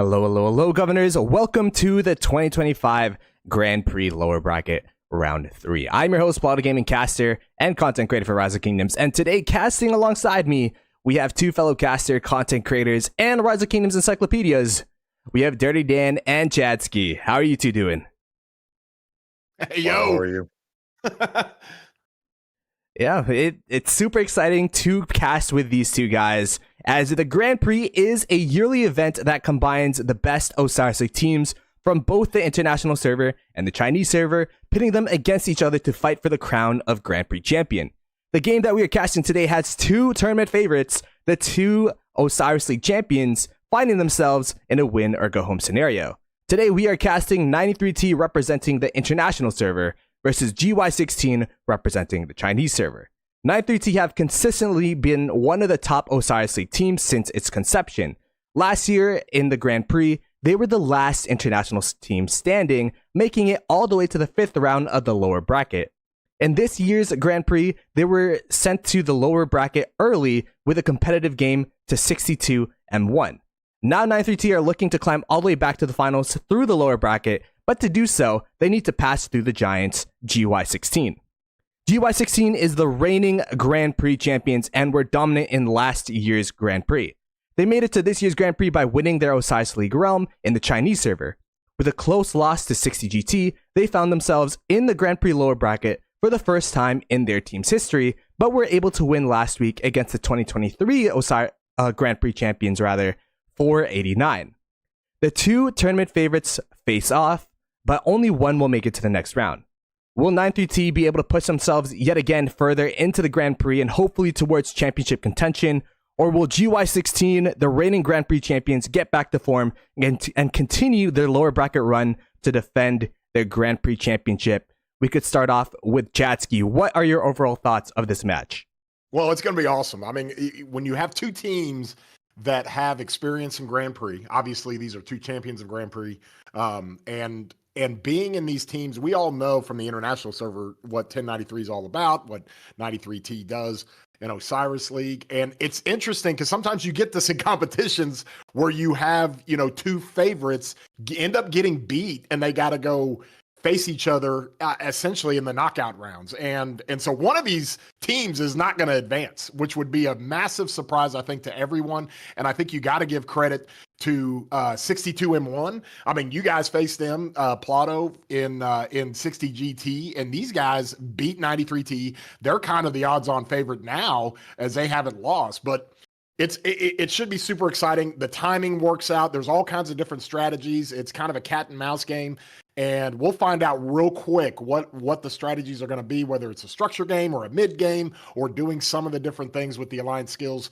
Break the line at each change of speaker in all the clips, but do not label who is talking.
Hello, hello, hello, governors. Welcome to the 2025 Grand Prix Lower Bracket Round 3. I'm your host, Plauto Gaming caster and content creator for Rise of Kingdoms. And today, casting alongside me, we have two fellow caster, content creators, and Rise of Kingdoms encyclopedias. We have Dirty Dan and Chadsky. How are you two doing?
Hey, yo!
How are you?
Yeah, it's super exciting to cast with these two guys, as the Grand Prix is a yearly event that combines the best Osiris League teams from both the international server and the Chinese server, pitting them against each other to fight for the crown of Grand Prix champion. The game that we are casting today has two tournament favorites, the two Osiris League champions, finding themselves in a win or go home scenario. Today we are casting 93T representing the international server versus GY16 representing the Chinese server. 93T have consistently been one of the top Osiris League teams since its conception. Last year in the Grand Prix, they were the last international team standing, making it all the way to the 5th round of the lower bracket. In this year's Grand Prix, they were sent to the lower bracket early with a competitive game to 62-1. Now 93T are looking to climb all the way back to the finals through the lower bracket, but to do so, they need to pass through the Giants GY16. GY16 is the reigning Grand Prix champions and were dominant in last year's Grand Prix. They made it to this year's Grand Prix by winning their Osiris League realm in the Chinese server. With a close loss to 60GT, they found themselves in the Grand Prix lower bracket for the first time in their team's history, but were able to win last week against the 2023 Grand Prix champions, 489. The two tournament favorites face off, but only one will make it to the next round. Will 93T be able to push themselves yet again further into the Grand Prix and hopefully towards championship contention, or will GY16, the reigning Grand Prix champions, get back to form and continue their lower bracket run to defend their Grand Prix championship? We could start off with Chadsky. What are your overall thoughts of this match?
Well, it's going to be awesome. I mean, when you have two teams that have experience in Grand Prix, obviously these are two champions of Grand Prix, and being in these teams, we all know from the international server what 1093 is all about, what 93T does in Osiris League. And it's interesting because sometimes you get this in competitions where you have, two favorites end up getting beat and they got to go face each other essentially in the knockout rounds. And so one of these teams is not going to advance, which would be a massive surprise, I think, to everyone. And I think you got to give credit to 62M1. I mean, you guys faced them, Plauto, in 60 GT, and these guys beat 93T. They're kind of the odds-on favorite now as they haven't lost, but it should be super exciting. The timing works out. There's all kinds of different strategies. It's kind of a cat and mouse game. And we'll find out real quick what the strategies are going to be, whether it's a structure game or a mid game or doing some of the different things with the alliance skills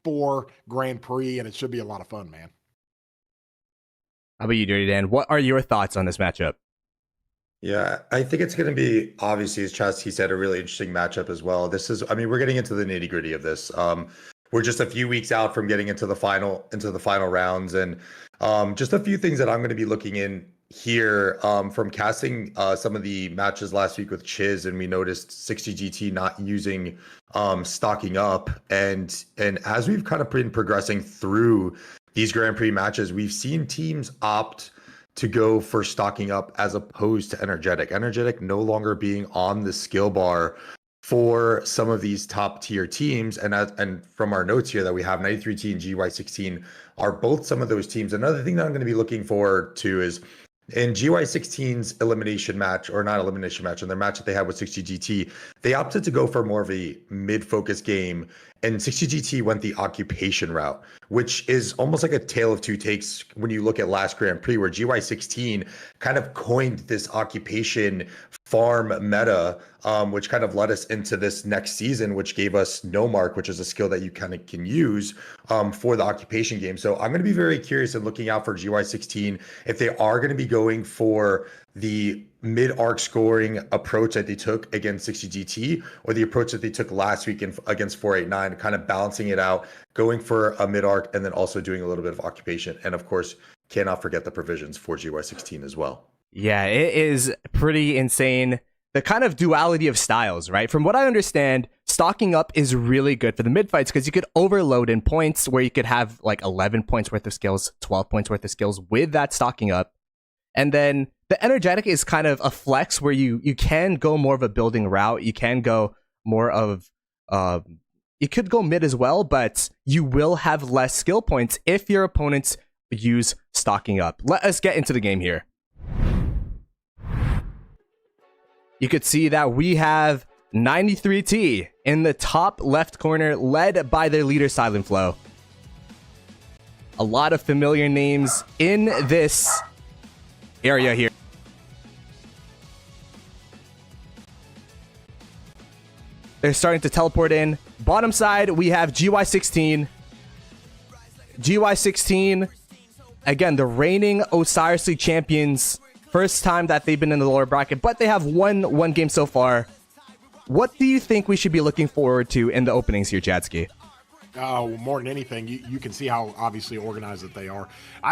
for Grand Prix. And it should be a lot of fun, man.
How about you, Dirty Dan? What are your thoughts on this matchup?
Yeah, I think it's going to be, obviously, as Chasky said, a really interesting matchup as well. We're getting into the nitty gritty of this. We're just a few weeks out from getting into the final rounds, and just a few things that I'm going to be looking in here from casting some of the matches last week with Chiz, and we noticed 60 GT not using stocking up, and as we've kind of been progressing through these Grand Prix matches, we've seen teams opt to go for stocking up as opposed to energetic no longer being on the skill bar for some of these top tier teams. And from our notes here that we have, 93T and GY16 are both some of those teams. Another thing that I'm going to be looking forward to is in GY16's elimination match, or not elimination match, in their match that they had with 60 GT, they opted to go for more of a mid-focus game, and 60 GT went the occupation route, which is almost like a tale of two takes when you look at last Grand Prix, where GY16 kind of coined this occupation farm meta, which kind of led us into this next season, which gave us no mark, which is a skill that you kind of can use for the occupation game. So I'm going to be very curious and looking out for GY16 if they are going to be going for the mid-arc scoring approach that they took against 60 GT, or the approach that they took last week against 489, kind of balancing it out, going for a mid-arc, and then also doing a little bit of occupation. And of course, cannot forget the provisions for GY16 as well.
Yeah, it is pretty insane the kind of duality of styles, right? From what I understand, stocking up is really good for the mid fights because you could overload in points where you could have like 11 points worth of skills, 12 points worth of skills with that stocking up. And then the energetic is kind of a flex where you can go more of a building route. You can go more of you could go mid as well, but you will have less skill points if your opponents use stocking up. Let us get into the game here. You could see that we have 93T in the top left corner, led by their leader Silent Flow. A lot of familiar names in this area here. They're starting to teleport in. Bottom side, we have GY16. GY16, again, the reigning Osiris League champions. First time that they've been in the lower bracket, but they have won one game so far. What do you think we should be looking forward to in the openings here, Jadsky?
More than anything, you can see how obviously organized that they are.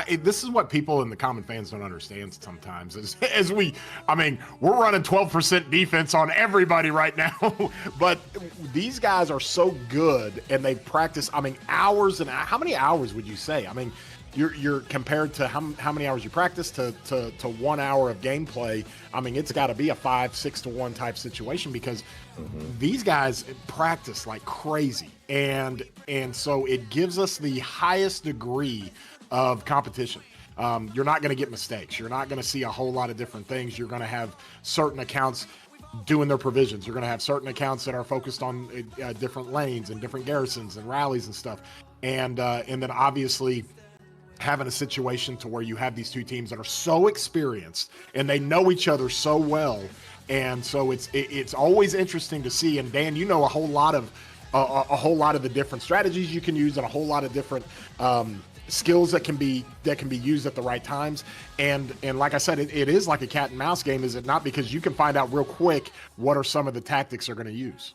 This is what people in the common fans don't understand sometimes. We're running 12% defense on everybody right now, but these guys are so good and they practice. Hours and how many hours would you say? You're compared to how many hours you practice to 1 hour of gameplay. It's got to be a 5-6 to 1 type situation because these guys practice like crazy, and so it gives us the highest degree of competition. You're not going to get mistakes. You're not going to see a whole lot of different things. You're going to have certain accounts doing their provisions. You're going to have certain accounts that are focused on different lanes and different garrisons and rallies and stuff, and then obviously having a situation to where you have these two teams that are so experienced and they know each other so well, and so it's always interesting to see. And Dan, you know a whole lot of the different strategies you can use and a whole lot of different skills that can be used at the right times. And like I said, it is like a cat and mouse game, is it not? Because you can find out real quick what are some of the tactics they're going to use.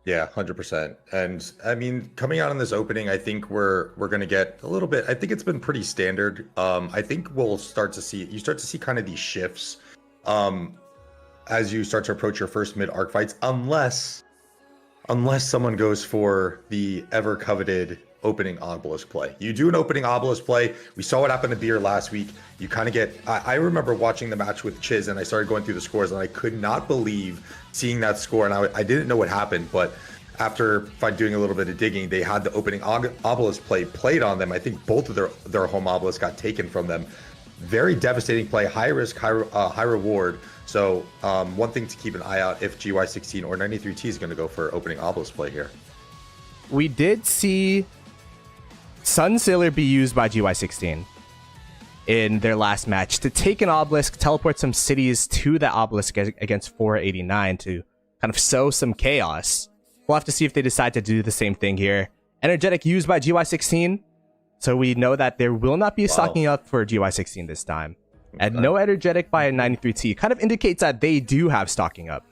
Yeah, 100%. And coming out in this opening, I think we're going to get a little bit. I think it's been pretty standard. I think you start to see kind of these shifts as you start to approach your first mid arc fights, unless someone goes for the ever coveted opening obelisk play. You do an opening obelisk play. We saw what happened to Beer last week. You kind of get, I remember watching the match with Chiz and I started going through the scores and I could not believe seeing that score. And I didn't know what happened, but after doing a little bit of digging, they had the opening obelisk play played on them. I think both of their home obelisks got taken from them. Very devastating play, high risk, high reward. So one thing to keep an eye out if GY16 or 93T is going to go for opening obelisk play here.
We did see Sunsailor be used by GY16 in their last match to take an obelisk, teleport some cities to the obelisk against 489 to kind of sow some chaos. We'll have to see if they decide to do the same thing here. Energetic used by GY16, so we know that there will not be a stocking up for GY16 this time. And no energetic by a 93T kind of indicates that they do have stocking up.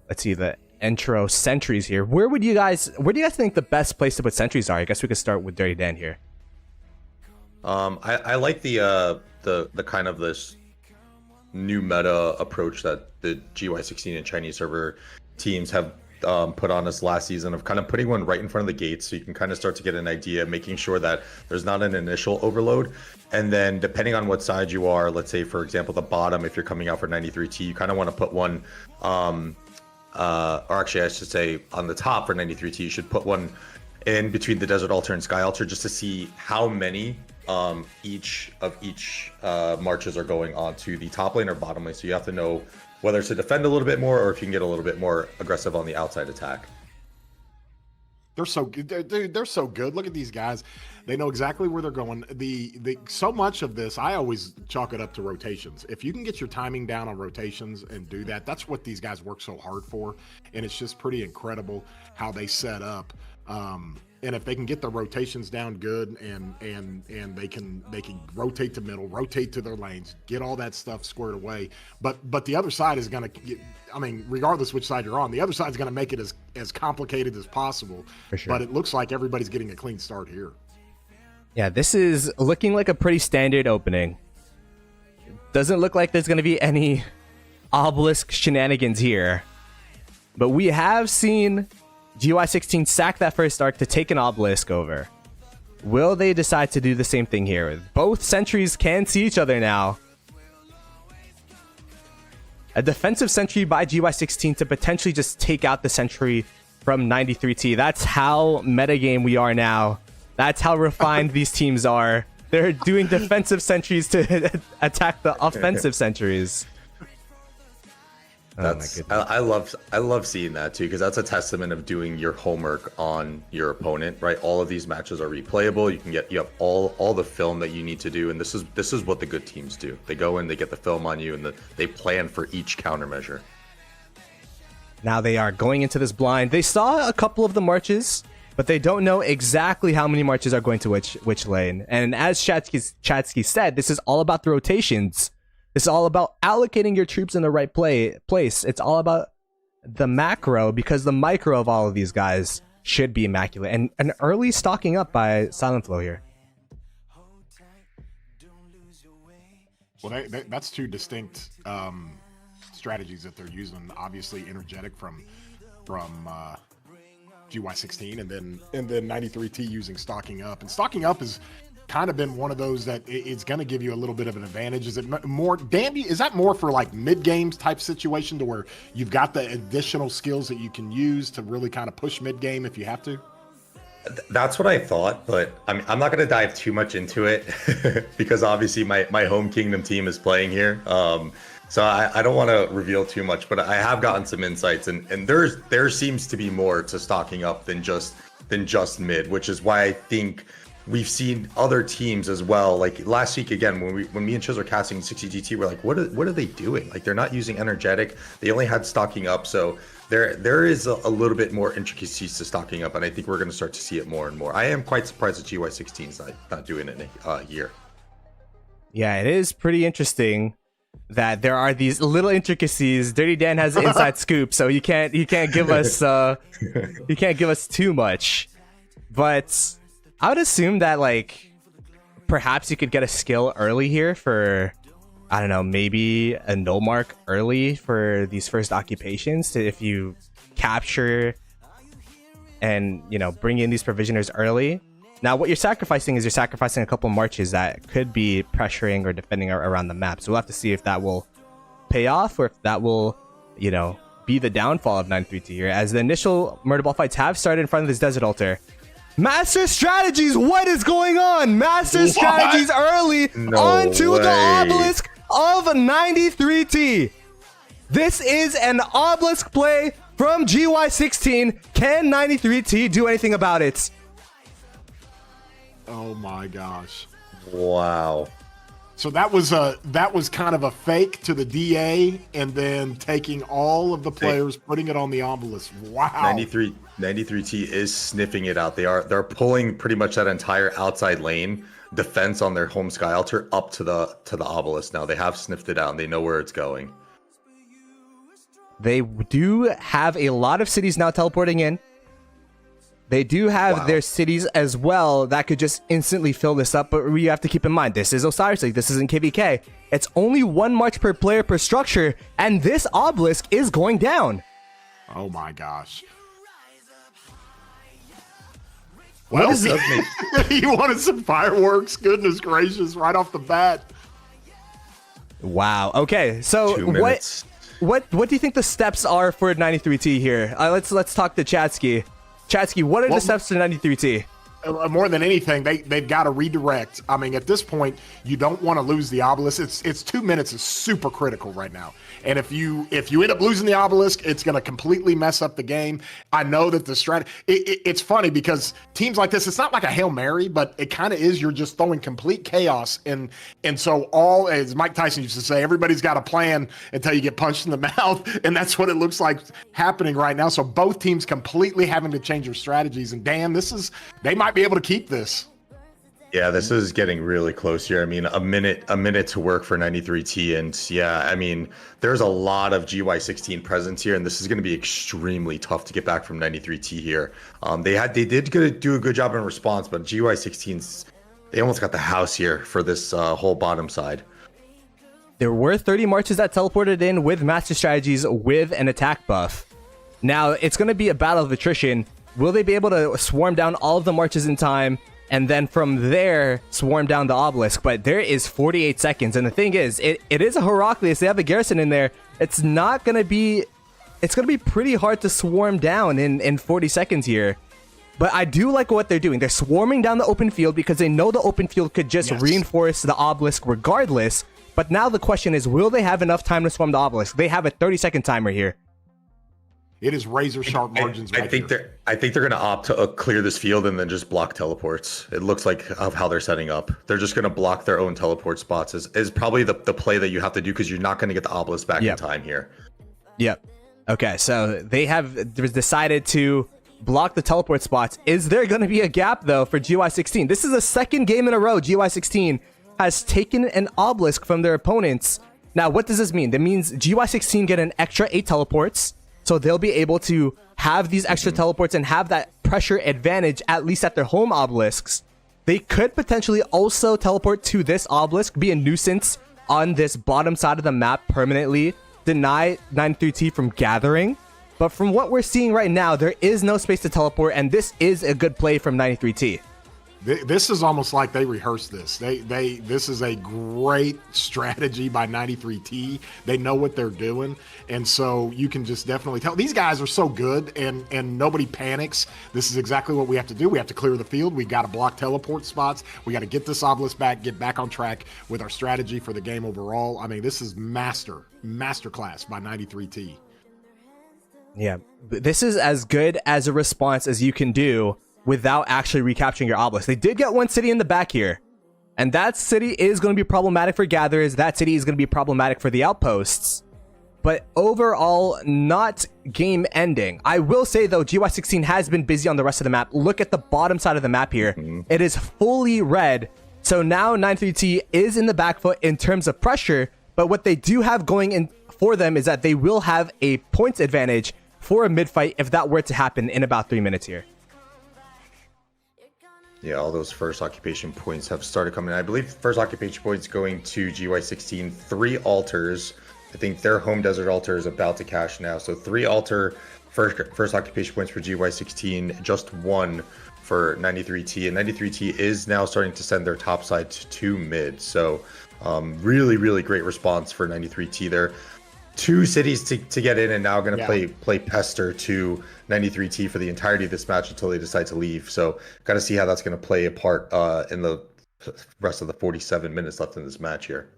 Let's see the intro sentries here. Where do you guys think the best place to put sentries are? I guess we could start with Dirty Dan here.
I like the kind of this new meta approach that the GY16 and Chinese server teams have put on us last season of kind of putting one right in front of the gate so you can kind of start to get an idea, making sure that there's not an initial overload. And then depending on what side you are, let's say, for example, the bottom, if you're coming out for 93T, you kind of want to put one, or actually I should say on the top for 93T, you should put one in between the Desert Altar and Sky Altar just to see how many each marches are going on to the top lane or bottom lane. So you have to know whether to defend a little bit more or if you can get a little bit more aggressive on the outside attack.
They're so good. They're so good. Look at these guys. They know exactly where they're going. The so much of this, I always chalk it up to rotations. If you can get your timing down on rotations and do that, that's what these guys work so hard for. And it's just pretty incredible how they set up. And if they can get the rotations down good and they can rotate to middle, rotate to their lanes, get all that stuff squared away. But the other side is going to, regardless which side you're on, the other side is going to make it as complicated as possible.
For sure.
But it looks like everybody's getting a clean start here.
Yeah, this is looking like a pretty standard opening. Doesn't look like there's going to be any obelisk shenanigans here. But we have seen GY16 sack that first Ark to take an obelisk over. Will they decide to do the same thing here? Both sentries can see each other now. A defensive sentry by GY16 to potentially just take out the sentry from 93T. That's how metagame we are now. That's how refined these teams are. They're doing defensive sentries to attack the offensive sentries.
That's I love seeing that too, because that's a testament of doing your homework on your opponent, right? All of these matches are replayable. You have all the film that you need to do, and this is what the good teams do. They go in, they get the film on you, and they plan for each countermeasure.
Now they are going into this blind. They saw a couple of the marches, but they don't know exactly how many marches are going to which lane. And as Chatsky said, this is all about the rotations. This is all about allocating your troops in the right place. It's all about the macro, because the micro of all of these guys should be immaculate. And an early stocking up by Silent Flow here.
Well, that's two distinct strategies that they're using. Obviously, energetic from GY16, and then 93T using stocking up. And stocking up is kind of been one of those that it's going to give you a little bit of an advantage. Is it more, Dandy, is that more for like mid-games type situation to where you've got the additional skills that you can use to really kind of push mid-game if you have to?
That's what I thought, but I'm not going to dive too much into it because obviously my home kingdom team is playing here. So I don't want to reveal too much, but I have gotten some insights, and there seems to be more to stocking up than just mid, which is why I think we've seen other teams as well. Like last week again, when me and Chiz are casting 60GT, we're like, what are they doing? Like they're not using energetic. They only had stocking up, so there is a little bit more intricacies to stocking up, and I think we're going to start to see it more and more. I am quite surprised that GY16 is not doing it in a year.
Yeah, it is pretty interesting that there are these little intricacies. Dirty Dan has an inside scoop, so you can't give us too much. But I would assume that like perhaps you could get a skill early here for, I don't know, maybe a no mark early for these first occupations, to if you capture and bring in these provisioners early. Now what you're sacrificing is a couple marches that could be pressuring or defending around the map. So we'll have to see if that will pay off, or if that will, be the downfall of 93T here, as the initial murder ball fights have started in front of this desert altar. Master strategies, what is going on? Master strategies early onto the obelisk of 93T. This is an obelisk play from GY16. Can 93T do anything about it?
Oh my gosh.
Wow.
So that was kind of a fake to the DA, and then taking all of the players, putting it on the obelisk. Wow.
93T is sniffing it out. They're pulling pretty much that entire outside lane defense on their home sky altar up to the obelisk. Now they have sniffed it out and they know where it's going.
They do have a lot of cities now teleporting in. They do have their cities as well that could just instantly fill this up, but we have to keep in mind, this is Osiris League, this isn't KVK. It's only one march per player per structure, and this obelisk is going down.
Oh my gosh.
Well,
you wanted some fireworks? Goodness gracious, right off the bat.
Wow. Okay, so what do you think the steps are for 93T here? Let's talk to Chatsky. Chatsky, what are the steps to 93T?
More than anything, they've got to redirect. I mean, at this point, you don't want to lose the obelisk. It's 2 minutes is super critical right now. And if you end up losing the obelisk, it's going to completely mess up the game. I know that the strategy, it's funny because teams like this, it's not like a Hail Mary, but it kind of is. You're just throwing complete chaos. And so as Mike Tyson used to say, everybody's got a plan until you get punched in the mouth. And that's what it looks like happening right now. So both teams completely having to change their strategies. And damn, they might be able to keep this.
Yeah, this is getting really close here. I mean, a minute to work for 93T, and yeah, I mean, there's a lot of GY16 presence here, and this is going to be extremely tough to get back from 93T here. They did do a good job in response, but GY16's, they almost got the house here for this whole bottom side.
There were 30 marches that teleported in with master strategies with an attack buff. Now, it's going to be a battle of attrition. Will they be able to swarm down all of the marches in time, and then from there, swarm down the obelisk? But there is 48 seconds, and the thing is, it is a Heraclius. They have a garrison in there. It's not going to be... It's going to be pretty hard to swarm down in 40 seconds here. But I do like what they're doing. They're swarming down the open field because they know the open field could just reinforce the obelisk regardless. But now the question is, will they have enough time to swarm the obelisk? They have a 30-second timer here.
It is razor sharp margins.
I think they're going to opt to clear this field and then just block teleports. It looks like of how they're setting up. They're just going to block their own teleport spots. Is probably the play that you have to do, because you're not going to get the obelisk back in time here.
Yep. Okay, so they have decided to block the teleport spots. Is there going to be a gap, though, for GY16? This is the second game in a row GY16 has taken an obelisk from their opponents. Now, what does this mean? That means GY16 get an extra 8 teleports, so they'll be able to have these extra teleports and have that pressure advantage, at least at their home obelisks. They could potentially also teleport to this obelisk, be a nuisance on this bottom side of the map permanently, deny 93T from gathering. But from what we're seeing right now, there is no space to teleport, and this is a good play from 93T.
This is almost like they rehearsed this. This is a great strategy by 93T. They know what they're doing, and so you can just definitely tell these guys are so good, and nobody panics. This is exactly what we have to do. We have to clear the field. We've got to block teleport spots. We got to get this obelisk back, get back on track with our strategy for the game overall. I mean, this is masterclass by 93T.
Yeah, this is as good as a response as you can do without actually recapturing your obelisk. They did get one city in the back here, and that city is going to be problematic for gatherers. That city is going to be problematic for the outposts, but overall, not game ending. I will say, though, GY16 has been busy on the rest of the map. Look at the bottom side of the map here. It is fully red, so now 93T is in the back foot in terms of pressure, but what they do have going in for them is that they will have a points advantage for a mid-fight if that were to happen in about 3 minutes here.
Yeah, all those first occupation points have started coming. I believe first occupation points going to GY16, 3 altars. I think their home desert altar is about to cash now. So 3 altar first occupation points for GY16, just 1 for 93T. And 93T is now starting to send their top side to mid. So really great response for 93T there. 2 cities to get in, and now going to play Pester to 93T for the entirety of this match until they decide to leave. So got to see how that's going to play a part in the rest of the 47 minutes left in this match here.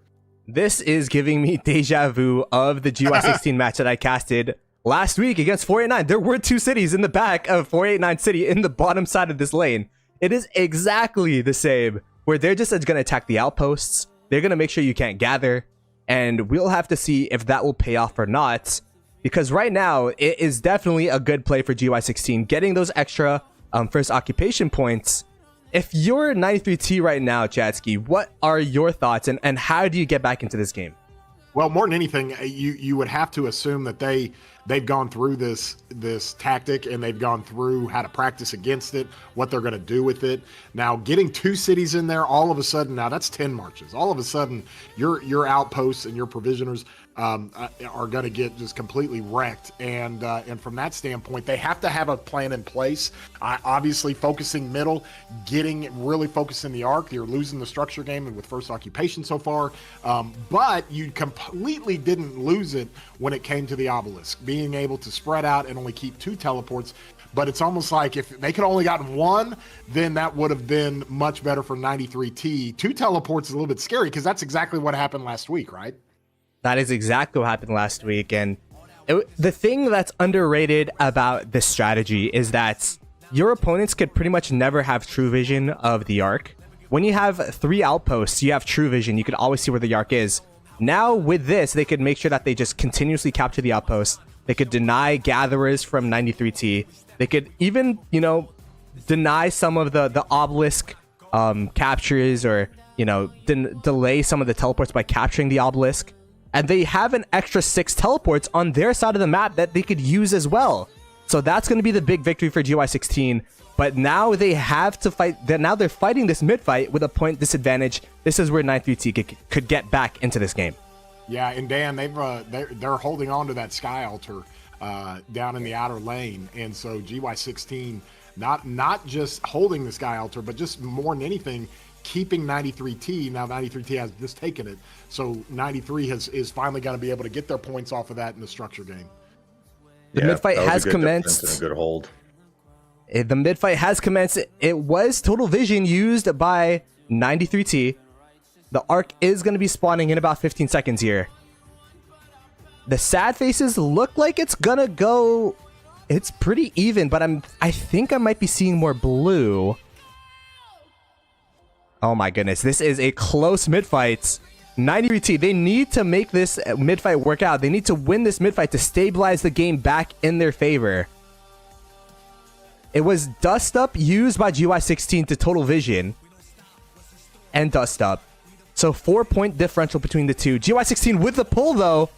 This is giving me deja vu of the GY16 match that I casted last week against 489. There were 2 cities in the back of 489 city in the bottom side of this lane. It is exactly the same, where they're just going to attack the outposts. They're going to make sure you can't gather. And we'll have to see if that will pay off or not, because right now it is definitely a good play for GY16, getting those extra first occupation points. If you're 93T right now, Chadsky, what are your thoughts, and how do you get back into this game?
Well, more than anything, you would have to assume that they've gone through this tactic, and they've gone through how to practice against it, what they're going to do with it. Now, getting 2 cities in there, all of a sudden, now that's 10 marches. All of a sudden, your outposts and your provisioners are going to get just completely wrecked. And from that standpoint, they have to have a plan in place. Obviously, focusing middle, really focusing the arc. You're losing the structure game with first occupation so far, but you completely didn't lose it when it came to the obelisk. Being able to spread out and only keep 2 teleports. But it's almost like if they could only gotten 1, then that would have been much better for 93T. 2 teleports is a little bit scary, because that's exactly what happened last week, right?
That is exactly what happened last week. And the thing that's underrated about this strategy is that your opponents could pretty much never have true vision of the Ark. When you have 3 outposts, you have true vision. You could always see where the Ark is. Now with this, they could make sure that they just continuously capture the outpost. They could deny gatherers from 93T. They could even, deny some of the obelisk captures, or, delay some of the teleports by capturing the obelisk. And they have an extra 6 teleports on their side of the map that they could use as well. So that's going to be the big victory for GY16. But now they have to fight. Now they're fighting this mid fight with a point disadvantage. This is where 93T could get back into this game.
Yeah, and Dan, they're holding on to that Sky Altar down in the outer lane, and so GY16 not just holding the Sky Altar, but just more than anything, keeping 93T. Now 93T has just taken it, so 93 is finally going to be able to get their points off of that in the structure game.
The mid-fight has commenced.
And a good hold.
The mid-fight has commenced. It was total vision used by 93T. The Ark is going to be spawning in about 15 seconds here. The sad faces look like it's going to go... It's pretty even, but I think I might be seeing more blue. Oh my goodness, this is a close mid-fight. 93T, they need to make this mid-fight work out. They need to win this mid-fight to stabilize the game back in their favor. It was Dust Up used by GY16 to total vision. And Dust Up. So 4-point differential between the two. GY16 with the pull though.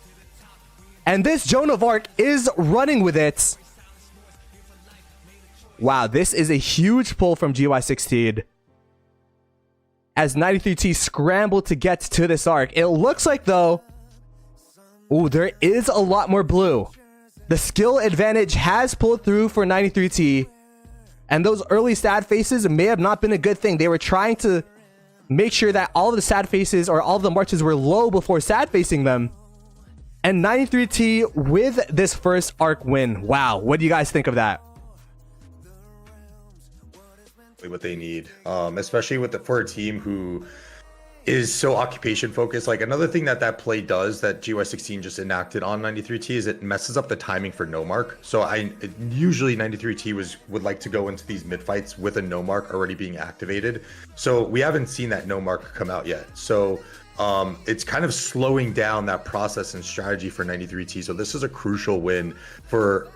And this Joan of Arc is running with it. Wow, this is a huge pull from GY16. As 93T scrambled to get to this Arc. It looks like though, ooh, there is a lot more blue. The skill advantage has pulled through for 93T. And those early sad faces may have not been a good thing. They were trying to make sure that all of the sad faces or all of the marches were low before sad facing them. And 93T with this first Arc win. Wow, what do you guys think of that?
What they need, especially for a team who is so occupation focused. Like another thing that play does that GY16 just enacted on 93T is it messes up the timing for no mark. So usually 93T would like to go into these mid fights with a no mark already being activated. So we haven't seen that no mark come out yet. So it's kind of slowing down that process and strategy for 93T. So this is a crucial win for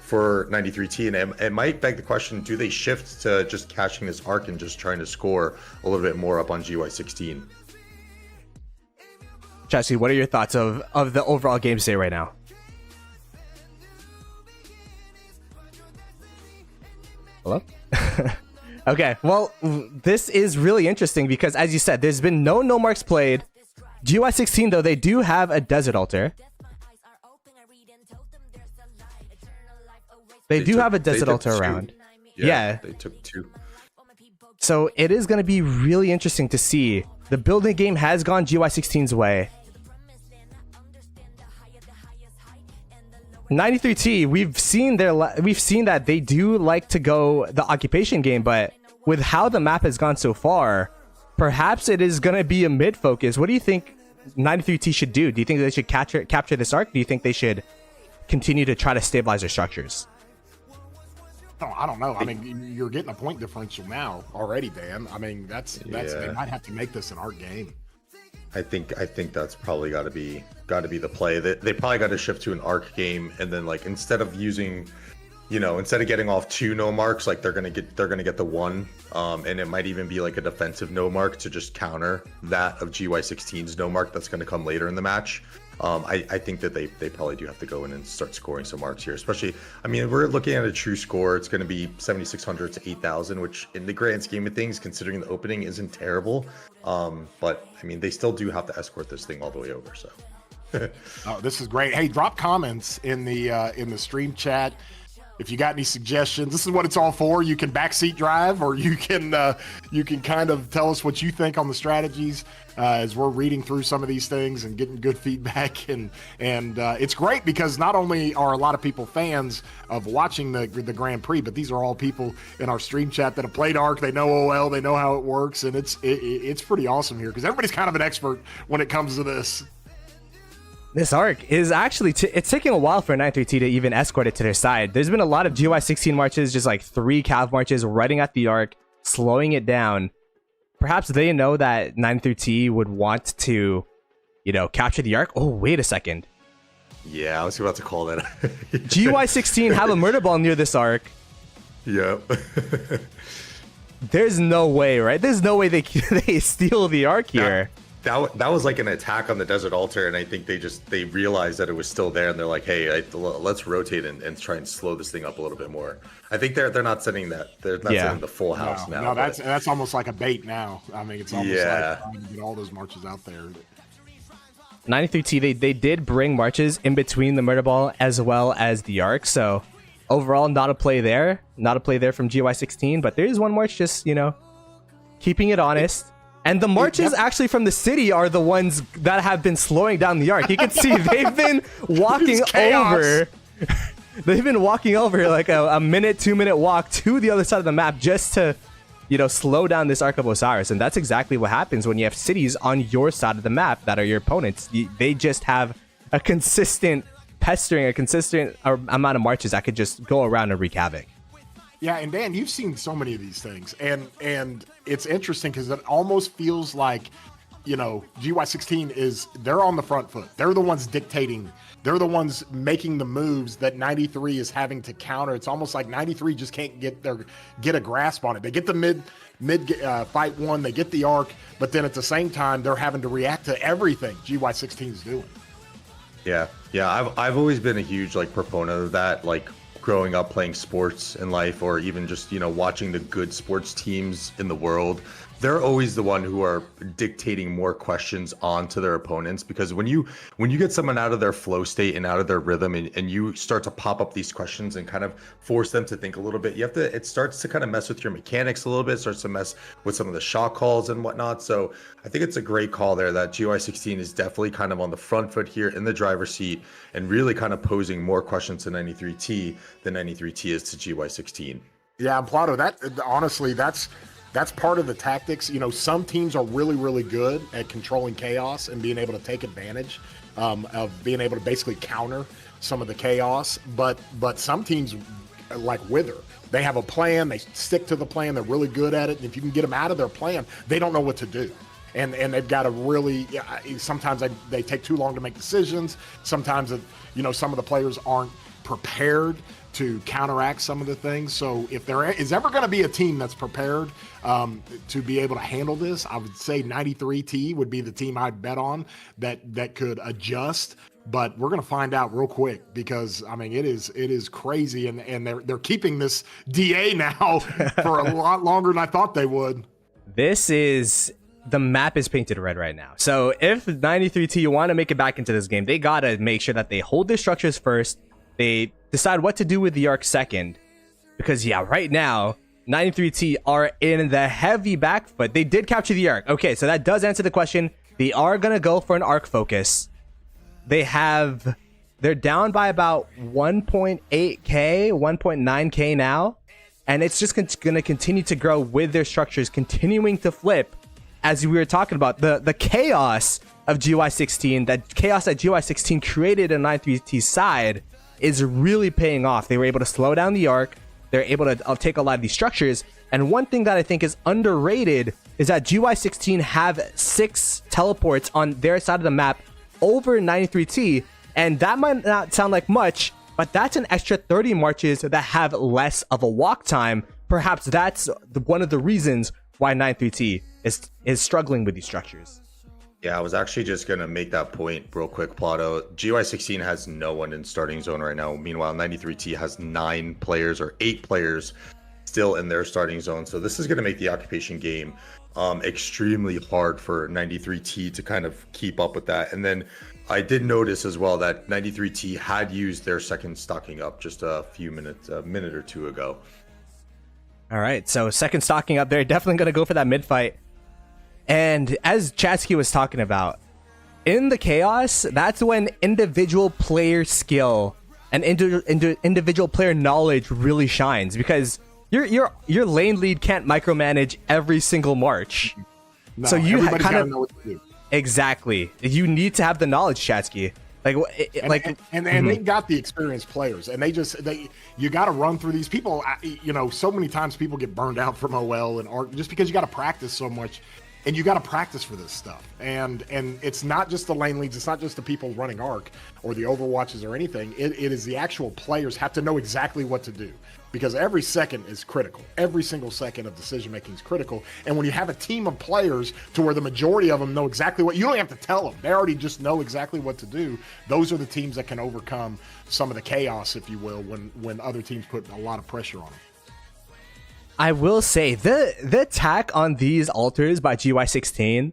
93T, and it might beg the question: do they shift to just catching this Arc and just trying to score a little bit more up on GY16?
Jesse, what are your thoughts of the overall game state right now? Hello? Okay, well, this is really interesting because, as you said, there's been no marks played. GY16, though, they do have a Desert Altar. They do have a Desert Altar around. Yeah.
They took 2.
So it is going to be really interesting to see. The building game has gone GY16's way. 93T, we've seen that they do like to go the occupation game, but with how the map has gone so far, perhaps it is going to be a mid focus. What do you think 93T should do? Do you think they should capture this Arc? Do you think they should continue to try to stabilize their structures?
Oh, I don't know. I mean, you're getting a point differential now already, Dan. I mean, that's they might have to make this an Arc game.
I think that's probably got to be the play. They probably got to shift to an Arc game, and then like instead of getting off 2 no marks, like they're gonna get the 1, and it might even be like a defensive no mark to just counter that of GY16's no mark that's gonna come later in the match. I think that they probably do have to go in and start scoring some marks here, especially, I mean, we're looking at a true score. It's going to be 7,600 to 8,000, which in the grand scheme of things, considering the opening, isn't terrible. But I mean, they still do have to escort this thing all the way over. So,
oh, this is great. Hey, drop comments in the stream chat. If you got any suggestions, this is what it's all for. You can backseat drive, or you can kind of tell us what you think on the strategies as we're reading through some of these things and getting good feedback. And it's great because not only are a lot of people fans of watching the Grand Prix, but these are all people in our stream chat that have played Ark. They know OL, they know how it works, and it's pretty awesome here because everybody's kind of an expert when it comes to this.
This Arc is actually, it's taking a while for 93T to even escort it to their side. There's been a lot of GY16 marches, just like 3 Cav marches running at the Arc, slowing it down. Perhaps they know that 93T would want to, capture the Arc. Oh, wait a second.
Yeah, I was about to call that.
GY16 have a murder ball near this Arc.
Yep.
There's no way, right? There's no way they steal the Arc here.
That was like an attack on the Desert Altar, and I think they realized that it was still there, and they're like, hey, let's rotate and try and slow this thing up a little bit more. I think they're not sending that. They're not sending the full house now.
No, that's almost like a bait now. I mean, it's almost like trying to get all those marches out there.
93T, they did bring marches in between the murder ball as well as the Ark, so overall not a play there from GY16, but there is one march just, keeping it honest. And the marches actually from the city are the ones that have been slowing down the Ark. You can see they've been walking over. They've been walking over like a minute, 2-minute walk to the other side of the map just to, slow down this Ark of Osiris. And that's exactly what happens when you have cities on your side of the map that are your opponents. They just have a consistent pestering, a consistent amount of marches that could just go around and wreak havoc.
Yeah, and Dan, you've seen so many of these things, and it's interesting because it almost feels like, GY16 they're on the front foot. They're the ones dictating. They're the ones making the moves that 93 is having to counter. It's almost like 93 just can't get a grasp on it. They get the mid fight one, they get the Ark, but then at the same time they're having to react to everything GY16 is doing.
Yeah. I've always been a huge proponent of that. Growing up playing sports in life, or even just watching the good sports teams in the world, they're always the one who are dictating more questions onto their opponents, because when you get someone out of their flow state and out of their rhythm, and you start to pop up these questions and kind of force them to think a little bit, it starts to kind of mess with your mechanics a little bit. It starts to mess with some of the shot calls and whatnot. So I think it's a great call there that GY16 is definitely kind of on the front foot here in the driver's seat and really kind of posing more questions to 93T than 93T is to GY16.
Yeah, Plato, honestly, that's part of the tactics. Some teams are really, really good at controlling chaos and being able to take advantage of being able to basically counter some of the chaos. But some teams, like Wither, they have a plan. They stick to the plan. They're really good at it. And if you can get them out of their plan, they don't know what to do. And they've got to really, sometimes they take too long to make decisions. Sometimes, some of the players aren't prepared to counteract some of the things. So if there is ever going to be a team that's prepared to be able to handle this, I would say 93T would be the team I'd bet on that could adjust. But we're going to find out real quick, because it is crazy, and they're keeping this DA now for a lot longer than I thought they would.
The map is painted red right now. So if 93T want to make it back into this game, they got to make sure that they hold their structures first. They decide what to do with the Ark second. Because, right now, 93T are in the heavy back foot. They did capture the Ark. Okay, so that does answer the question. They are going to go for an Ark focus. They're down by about 1.8k, 1.9k now. And it's just going to continue to grow with their structures continuing to flip. As we were talking about, the chaos of GY16, that chaos that GY16 created on 93T's side is really paying off. They were able to slow down the Ark. They're able to take a lot of these structures. And one thing that I think is underrated is that GY16 have 6 teleports on their side of the map over 93T. And that might not sound like much, but that's an extra 30 marches that have less of a walk time. Perhaps that's one of the reasons why 93T is struggling with these structures.
Yeah, I was actually just going to make that point real quick, Plato. GY16 has no one in starting zone right now. Meanwhile, 93T has 9 players or 8 players still in their starting zone. So this is going to make the occupation game extremely hard for 93T to kind of keep up with that. And then I did notice as well that 93T had used their second stocking up just a minute or two ago.
All right, so second stocking up, they're definitely going to go for that mid fight. And as Chatsky was talking about, in the chaos, that's when individual player skill and individual player knowledge really shines, because your lane lead can't micromanage every single march.
No,
so you kind of
know what to do.
Exactly. You need to have the knowledge, Chatsky.
And they got the experienced players, and you got to run through these people. So many times people get burned out from OL and Ark just because you got to practice so much. And you got to practice for this stuff. And it's not just the lane leads. It's not just the people running Ark or the Overwatches or anything. It is the actual players have to know exactly what to do, because every second is critical. Every single second of decision making is critical. And when you have a team of players to where the majority of them know exactly what, you don't have to tell them. They already just know exactly what to do. Those are the teams that can overcome some of the chaos, if you will, when other teams put a lot of pressure on them.
I will say the attack on these altars by GY16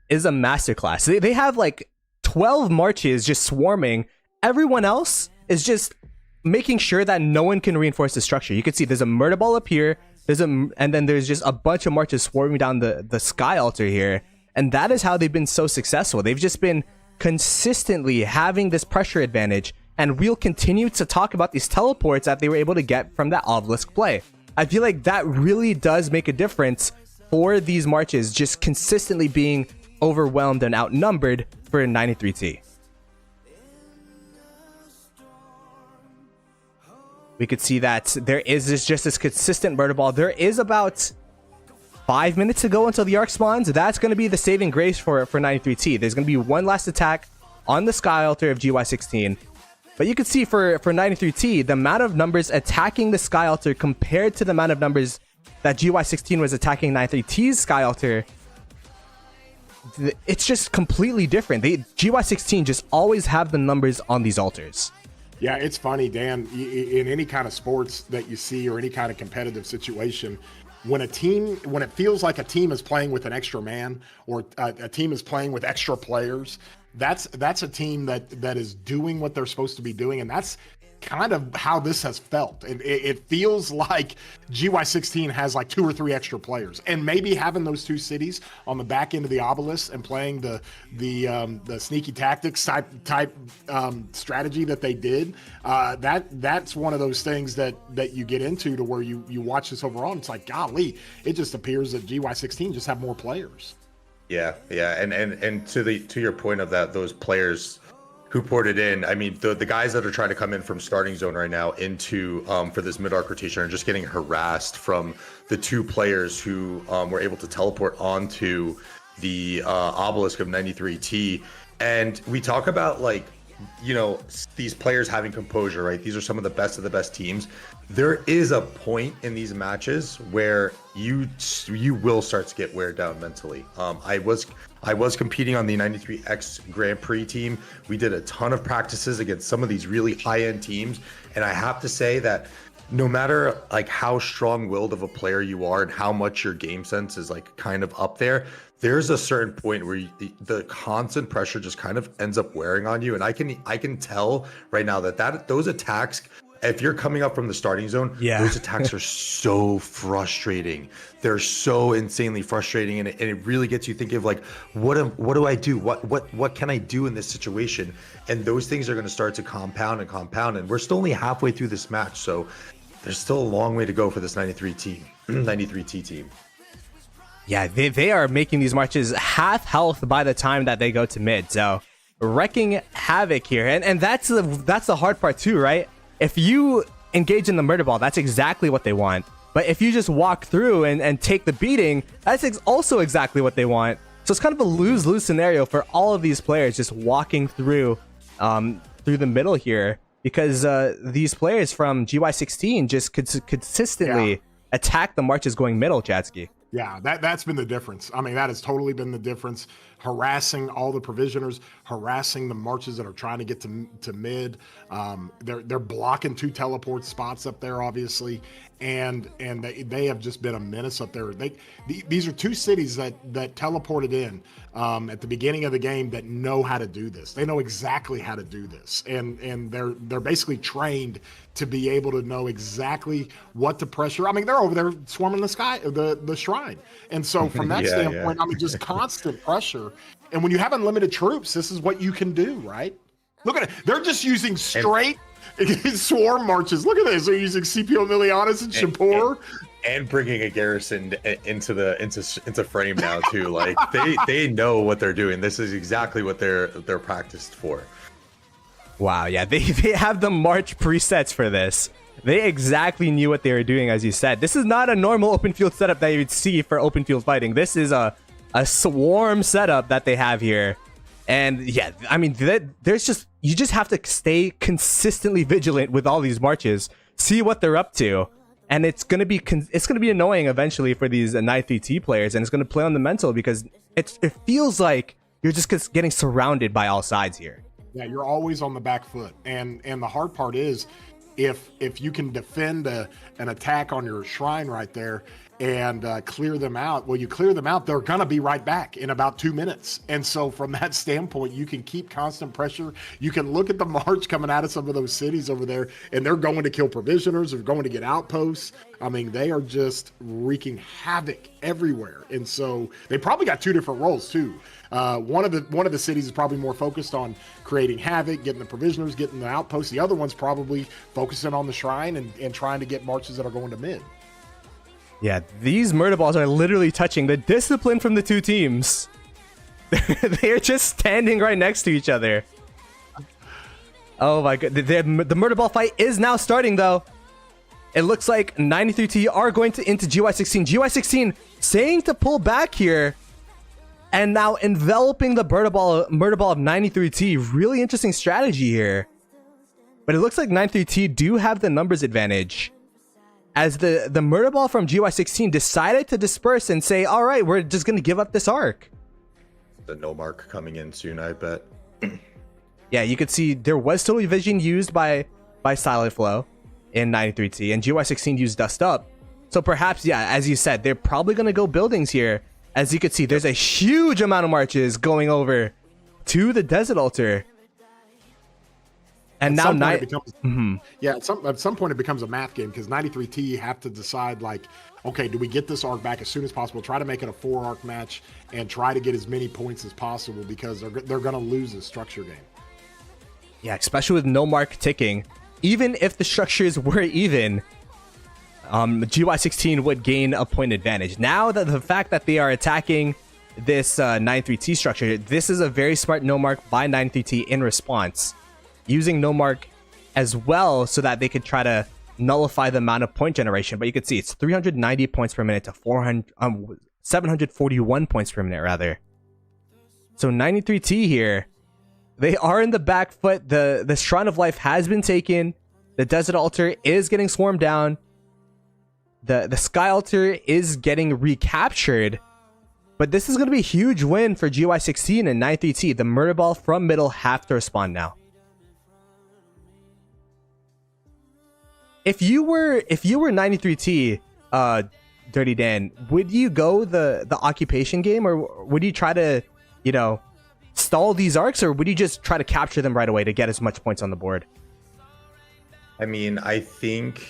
is a masterclass. They have like 12 marches just swarming. Everyone else is just making sure that no one can reinforce the structure. You can see there's a murder ball up here, and then there's just a bunch of marches swarming down the sky altar here. And that is how they've been so successful. They've just been consistently having this pressure advantage, and we'll continue to talk about these teleports that they were able to get from that obelisk play. I feel like that really does make a difference for these marches just consistently being overwhelmed and outnumbered for 93T. We could see that there is just this consistent murder ball. There is about 5 minutes to go until the Ark spawns. That's going to be the saving grace for 93T. There's going to be one last attack on the Sky Altar of GY16. But you can see for 93T, the amount of numbers attacking the Sky Altar compared to the amount of numbers that GY16 was attacking 93T's Sky Altar, it's just completely different. GY16 just always have the numbers on these altars.
Yeah, it's funny, Dan, in any kind of sports that you see or any kind of competitive situation, when it feels like a team is playing with an extra man or a team is playing with extra players, that's a team that is doing what they're supposed to be doing. And that's kind of how this has felt. It feels like GY16 has like 2 or 3 extra players, and maybe having those 2 cities on the back end of the obelisk and playing the sneaky tactics type strategy that they did. That's one of those things that you get into to where you watch this overall, and it's like, golly, it just appears that GY16 just have more players.
Yeah, and to your point of that, those players who poured it in, I mean, the guys that are trying to come in from starting zone right now into for this mid-arc rotation are just getting harassed from the 2 players who were able to teleport onto the obelisk of 93T. And we talk about, like, you know, these players having composure, right? These are some of the best teams. There is a point in these matches where you will start to get wear down mentally. I was competing on the 93X Grand Prix team. We did a ton of practices against some of these really high-end teams, and I have to say that no matter like how strong-willed of a player you are and how much your game sense is like kind of up there, there's a certain point where the constant pressure just kind of ends up wearing on you. And I can tell right now that those attacks, if you're coming up from the starting zone, those attacks are so frustrating. They're so insanely frustrating, and it really gets you thinking of like, what do I do? What can I do in this situation? And those things are going to start to compound, and we're still only halfway through this match, so there's still a long way to go for this 93T team.
Yeah, they are making these marches half health by the time that they go to mid, so wrecking havoc here, and that's the hard part too, right? If you engage in the murder ball, that's exactly what they want. But if you just walk through and take the beating, that's also exactly what they want. So it's kind of a lose-lose scenario for all of these players just walking through the middle here, because these players from GY16 just consistently attack the marches going middle, Chatsky.
Yeah, that's been the difference. I mean, that has totally been the difference. Harassing all the provisioners, harassing the marches that are trying to get to mid. They're blocking 2 teleport spots up there, obviously, and they have just been a menace up there. These are 2 cities that teleported in at the beginning of the game that know how to do this. They know exactly how to do this, and they're basically trained to be able to know exactly what to pressure. I mean, they're over there swarming the shrine, and so from that standpoint, I mean, just constant pressure. And when you have unlimited troops, this is what you can do, right? Look at it. They're just using straight swarm marches. Look at this. They're using CPO Milianis and Shapur.
And bringing a garrison into frame now too. Like they know what they're doing. This is exactly what they're practiced for.
Wow, yeah, they have the March presets for this. They exactly knew what they were doing, as you said. This is not a normal open field setup that you'd see for open field fighting. This is a swarm setup that they have here. And yeah, I mean, you just have to stay consistently vigilant with all these marches, see what they're up to, and it's gonna be annoying eventually for these 93T players, and it's gonna play on the mental because it feels like you're just getting surrounded by all sides here.
Yeah, you're always on the back foot, and the hard part is if you can defend an attack on your shrine right there, and clear them out. Well, you clear them out, they're going to be right back in about 2 minutes. And so from that standpoint, you can keep constant pressure. You can look at the march coming out of some of those cities over there, and they're going to kill provisioners, they're going to get outposts. I mean, they are just wreaking havoc everywhere. And so they probably got 2 different roles too. One of the cities is probably more focused on creating havoc, getting the provisioners, getting the outposts. The other one's probably focusing on the shrine and trying to get marches that are going to mid.
Yeah, these murder balls are literally touching the discipline from the two teams. They're just standing right next to each other. Oh my god, the murder ball fight is now starting though. It looks like 93T are going into GY16. GY16 saying to pull back here. And now enveloping the murder ball of 93T. Really interesting strategy here. But it looks like 93T do have the numbers advantage, as the murder ball from GY16 decided to disperse and say, all right, we're just going to give up this arc.
The no mark coming in soon, I bet.
Yeah, you could see there was still vision used by Silent Flow in 93T, and GY16 used Dust Up. So perhaps, yeah, as you said, they're probably going to go buildings here. As you can see, there's a huge amount of marches going over to the Desert Altar. And now
at some point it becomes a math game, because 93T have to decide, like, okay, do we get this arc back as soon as possible, try to make it a 4-arc match, and try to get as many points as possible, because they're going to lose the structure game.
Yeah, especially with no mark ticking. Even if the structures were even, GY16 would gain a point advantage. Now that the fact that they are attacking this 93T structure, this is a very smart no mark by 93T in response, using no mark as well so that they could try to nullify the amount of point generation. But you can see it's 390 points per minute to 741 points per minute rather. So 93T here, they are in the back foot. The Shrine of Life has been taken. The Desert Altar is getting swarmed down. The Sky Altar is getting recaptured. But this is going to be a huge win for GY16 and 93T. The murder ball from middle have to respond now. If you were 93T, Dirty Dan, would you go the occupation game, or would you try to, stall these arcs, or would you just try to capture them right away to get as much points on the board?
I mean, I think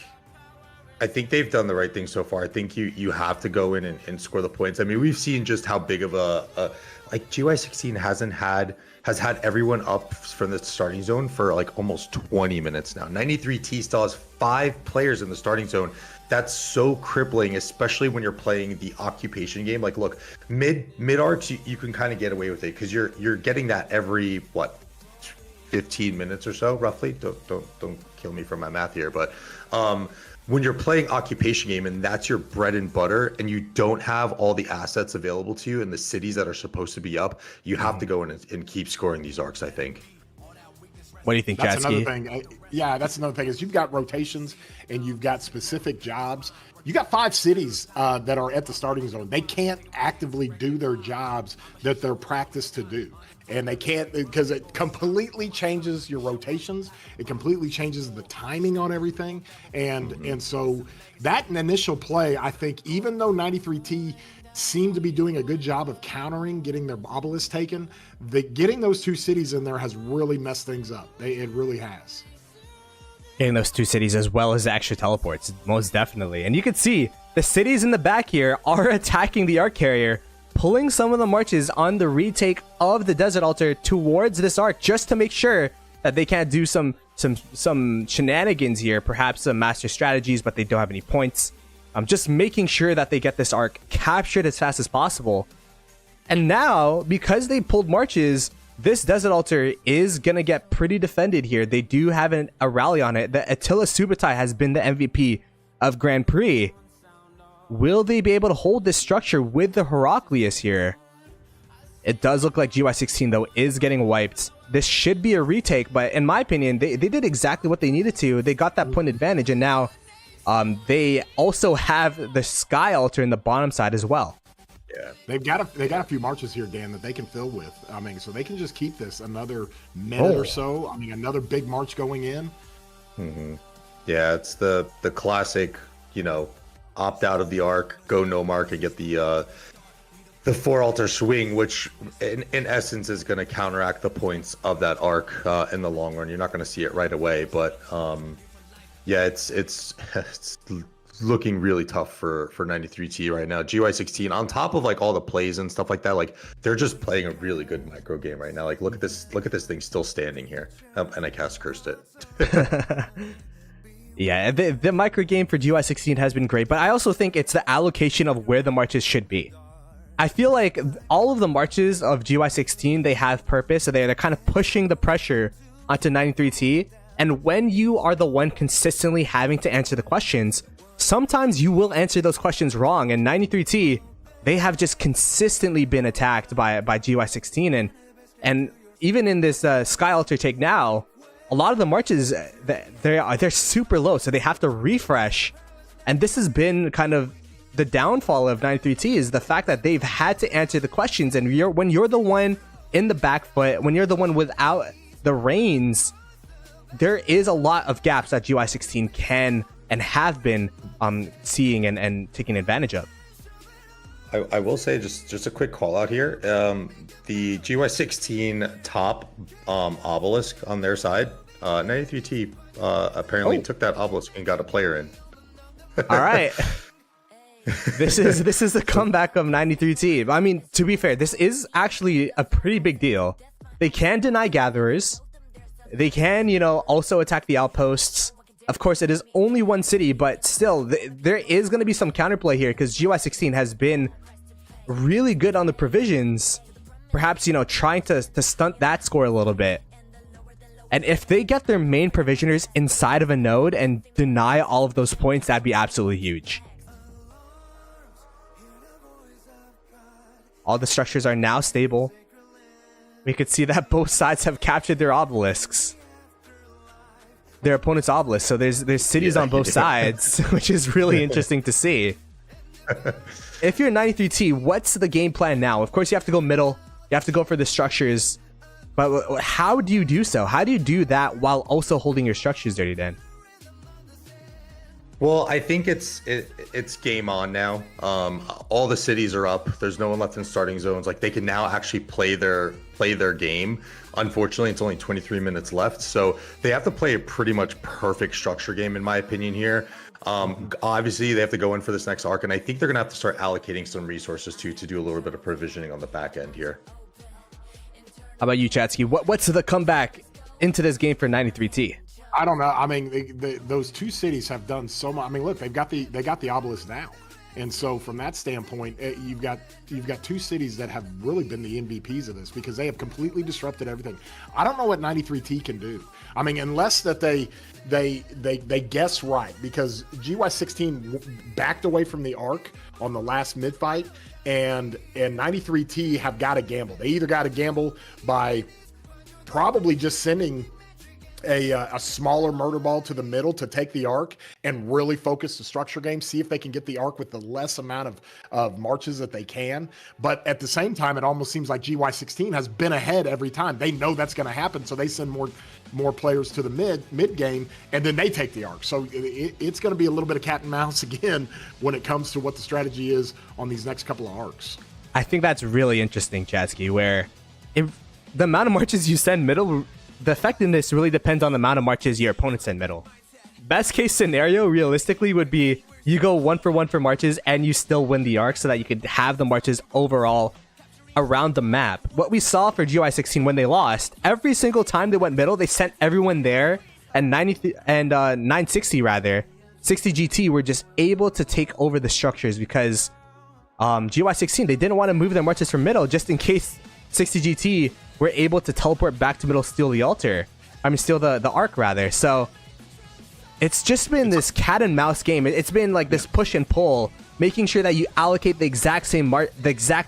they've done the right thing so far. I think you have to go in and score the points. I mean, we've seen just how big of like GY16 has had everyone up from the starting zone for like almost 20 minutes now. 93T still has 5 players in the starting zone. That's so crippling, especially when you're playing the occupation game. Like, look, mid arcs you can kind of get away with it, because you're getting that every 15 minutes or so, roughly. Don't kill me for my math here, but when you're playing occupation game and that's your bread and butter, and you don't have all the assets available to you in the cities that are supposed to be up, you have to go in and keep scoring these arcs, I think.
What do you think,
That's
Chatsky?
another thing. Yeah, that's another thing, is you've got rotations and you've got specific jobs. You got 5 cities that are at the starting zone. They can't actively do their jobs that they're practiced to do. And they can't, because it completely changes your rotations. It completely changes the timing on everything. And so that initial play, I think, even though 93T seemed to be doing a good job of countering, getting their obelisk taken, getting those 2 cities in there has really messed things up. It really has.
Getting those 2 cities as well as the extra teleports, most definitely. And you can see the cities in the back here are attacking the arc carrier, pulling some of the marches on the retake of the Desert Altar towards this arc, just to make sure that they can't do some shenanigans here, perhaps some master strategies, but they don't have any points. Just making sure that they get this arc captured as fast as possible. And now, because they pulled marches, this Desert Altar is going to get pretty defended here. They do have a rally on it. The Attila Subotai has been the MVP of Grand Prix. Will they be able to hold this structure with the Heraclius here? It does look like GY16, though, is getting wiped. This should be a retake, but in my opinion, they did exactly what they needed to. They got that point advantage, and now they also have the Sky Altar in the bottom side as well.
Yeah, they got a few marches here, Dan, that they can fill with. I mean, so they can just keep this another minute or so. I mean, another big march going in.
Yeah, it's the classic, opt out of the arc, go no mark, and get the 4 altar swing, which in essence is going to counteract the points of that arc in the long run. You're not going to see it right away, but yeah, it's looking really tough for 93T right now. GY16 on top of like all the plays and stuff like that, like they're just playing a really good micro game right now. Like look at this thing still standing here, and I cursed it.
Yeah, the micro game for GY16 has been great, but I also think it's the allocation of where the marches should be. I feel like all of the marches of GY16, they have purpose, so they're kind of pushing the pressure onto 93T, and when you are the one consistently having to answer the questions, sometimes you will answer those questions wrong, and 93T, they have just consistently been attacked by GY16, and even in this Sky Altar take now, a lot of the marches, they're super low, so they have to refresh, and this has been kind of the downfall of 93T is the fact that they've had to answer the questions, and when you're the one in the back foot, when you're the one without the reins, there is a lot of gaps that GY16 can and have been seeing and taking advantage of.
I will say just a quick call out here. The GY16 top obelisk on their side, 93T apparently took that obelisk and got a player in.
All right. This is the comeback of 93T. I mean, to be fair, this is actually a pretty big deal. They can deny gatherers. They can, also attack the outposts. Of course, it is only one city, but still, there is going to be some counterplay here because GY16 has been really good on the provisions. Perhaps, trying to stunt that score a little bit. And if they get their main provisioners inside of a node and deny all of those points, that'd be absolutely huge. All the structures are now stable. We could see that both sides have captured their obelisks. Their opponent's obelisk. So there's cities on both sides, which is really interesting to see. If you're 93T, what's the game plan now? Of course, you have to go middle. You have to go for the structures. But how do you do so? How do you do that while also holding your structures, Dirty Dan?
Well, I think it's game on now. All the cities are up. There's no one left in starting zones. Like they can now actually play their game. Unfortunately, it's only 23 minutes left, so they have to play a pretty much perfect structure game, in my opinion. Here, obviously, they have to go in for this next arc, and I think they're gonna have to start allocating some resources to do a little bit of provisioning on the back end here.
How about you, Chatsky? What's the comeback into this game for 93T?
I don't know. I mean, those two cities have done so much. I mean, look, they got the obelisk now, and so from that standpoint, you've got two cities that have really been the MVPs of this because they have completely disrupted everything. I don't know what 93T can do. I mean, unless that they guess right, because GY16 backed away from the arc on the last mid fight, and 93T have got to gamble. They either got to gamble by probably just sending a smaller murder ball to the middle to take the arc and really focus the structure game, see if they can get the arc with the less amount of marches that they can. But at the same time, it almost seems like GY16 has been ahead every time. They know that's going to happen, so they send more players to the mid game, and then they take the arc. So it's going to be a little bit of cat and mouse again when it comes to what the strategy is on these next couple of arcs.
I think that's really interesting, Chatsky, where the amount of marches you send middle, the effectiveness really depends on the amount of marches your opponent send middle. Best case scenario, realistically, would be you go 1-for-1 for marches and you still win the arc so that you could have the marches overall around the map. What we saw for GY16 when they lost, every single time they went middle, they sent everyone there, and 960 rather, 60 GT were just able to take over the structures because GY16, they didn't want to move their marches from middle just in case 60 GT were able to teleport back to middle, steal the altar. I mean, steal the arc rather. So it's just been this cat and mouse game. It's been like this push and pull, making sure that you allocate the exact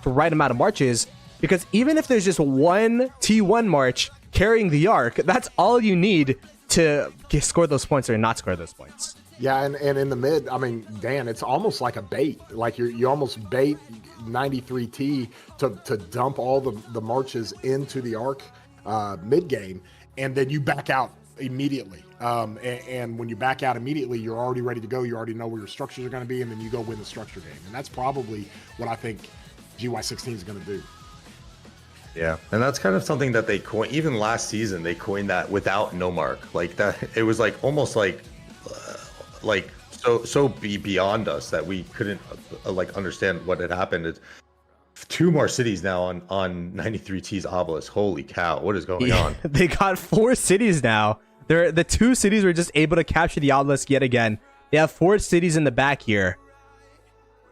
right amount of marches. Because even if there's just one T1 march carrying the arc, that's all you need to score those points or not score those points.
Yeah, and in the mid, I mean, Dan, it's almost like a bait. Like you almost bait 93T to dump all the marches into the arc mid game, and then you back out immediately. And when you back out immediately, you're already ready to go. You already know where your structures are going to be, and then you go win the structure game. And that's probably what I think GY16 is going to do.
Yeah, and that's kind of something that they coined. Even last season, they coined that without no mark. Like that, it was like almost like so beyond us that we couldn't like understand what had happened. It's 2 more cities now on 93T's obelisk. Holy cow, what is going on?
They got 4 cities now. The 2 cities were just able to capture the obelisk yet again. They have 4 cities in the back here.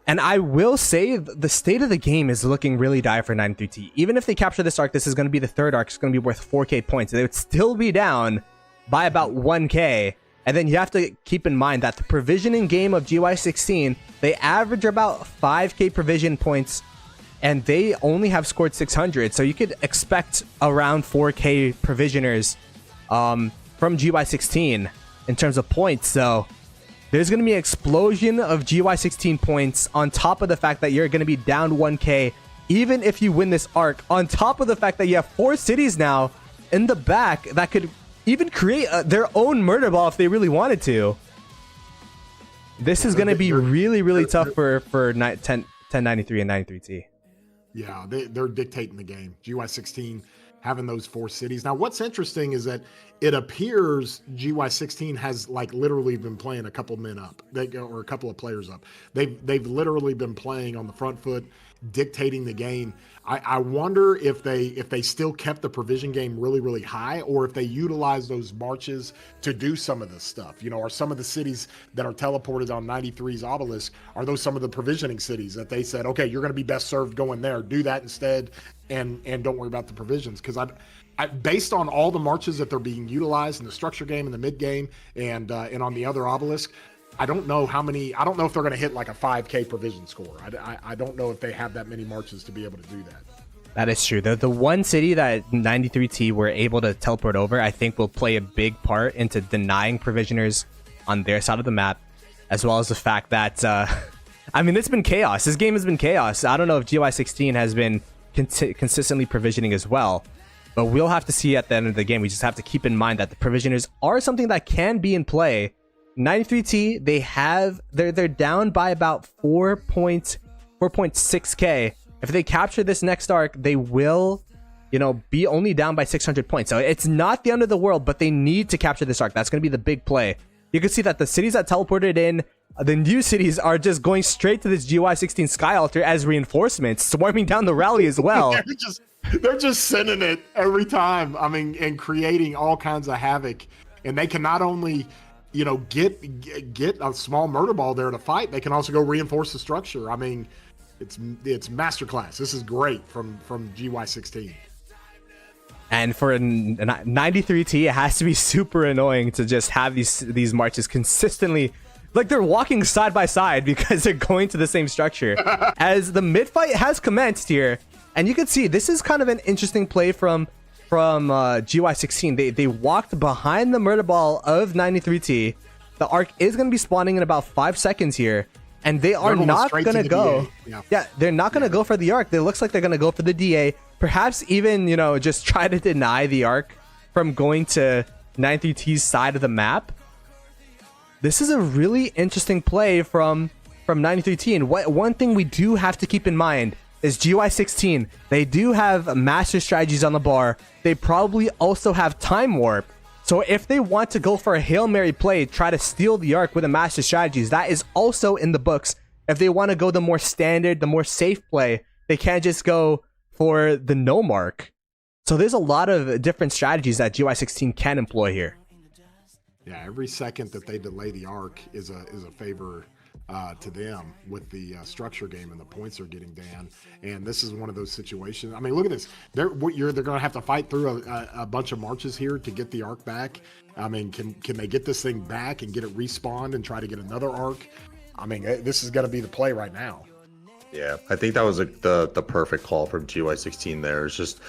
And I will say the state of the game is looking really dire for 93T. Even if they capture this arc, this is going to be the 3rd arc. It's going to be worth 4k points. They would still be down by about 1k. And then you have to keep in mind that the provisioning game of GY16, they average about 5k provision points, and they only have scored 600. So you could expect around 4k provisioners from GY16 in terms of points. So there's going to be an explosion of GY16 points on top of the fact that you're going to be down 1k even if you win this arc, on top of the fact that you have 4 cities now in the back that could even create their own murder ball if they really wanted to. This is going to be really tough for 1093 and 93T.
Yeah, they're dictating the game. GY16 having those 4 cities. Now, what's interesting is that it appears GY16 has like literally been playing a couple men up, or a couple of players up. They've literally been playing on the front foot, dictating the game. I wonder if they still kept the provision game really high, or if they utilize those marches to do some of this stuff. You know, are some of the cities that are teleported on 93's obelisk, are those some of the provisioning cities that they said, okay, you're going to be best served going there, do that instead, and don't worry about the provisions? Because I based on all the marches that they're being utilized in the structure game, in the mid game, and on the other obelisk, I don't know how many. I don't know if they're going to hit like a 5k provision score. I don't know if they have that many marches to be able to do that.
That is true. The one city that 93T were able to teleport over, I think, will play a big part into denying provisioners on their side of the map, as well as the fact that, I mean, it's been chaos. This game has been chaos. I don't know if GY16 has been consistently provisioning as well, but we'll have to see at the end of the game. We just have to keep in mind that the provisioners are something that can be in play. 93T, they're down by about 4.6k. If they capture this next arc, they will, be only down by 600 points. So it's not the end of the world, but they need to capture this arc. That's going to be the big play. You can see that the cities that teleported in, the new cities, are just going straight to this GY16 Sky Altar as reinforcements, swarming down the rally as well.
They're just sending it every time. I mean, and creating all kinds of havoc. And they can not only get a small murder ball there to fight, they can also go reinforce the structure. I mean, it's masterclass. This is great from GY16.
And for 93T, it has to be super annoying to just have these marches consistently, like they're walking side by side because they're going to the same structure. As the mid fight has commenced here, and you can see this is kind of an interesting play from GY16. They walked behind the murder ball of 93T. The arc is going to be spawning in about 5 seconds here, and they are not going to go. Yeah, they're not going to go for the arc. It looks like they're going to go for the DA. Perhaps even, just try to deny the arc from going to 93T's side of the map. This is a really interesting play from 93T. And one thing we do have to keep in mind is GY16. They do have master strategies on the bar. They probably also have time warp. So if they want to go for a Hail Mary play, try to steal the arc with a master strategies, that is also in the books. If they want to go the more standard, the more safe play, they can't just go for the no mark. So there's a lot of different strategies that GY16 can employ here.
Yeah, every second that they delay the arc is a favor to them with the structure game, and the points are getting down. And this is one of those situations. I mean, look at this. They're going to have to fight through a bunch of marches here to get the arc back. I mean, can they get this thing back and get it respawned and try to get another arc? I mean, this is going to be the play right now.
Yeah, I think that was the perfect call from GY16 there. It's just,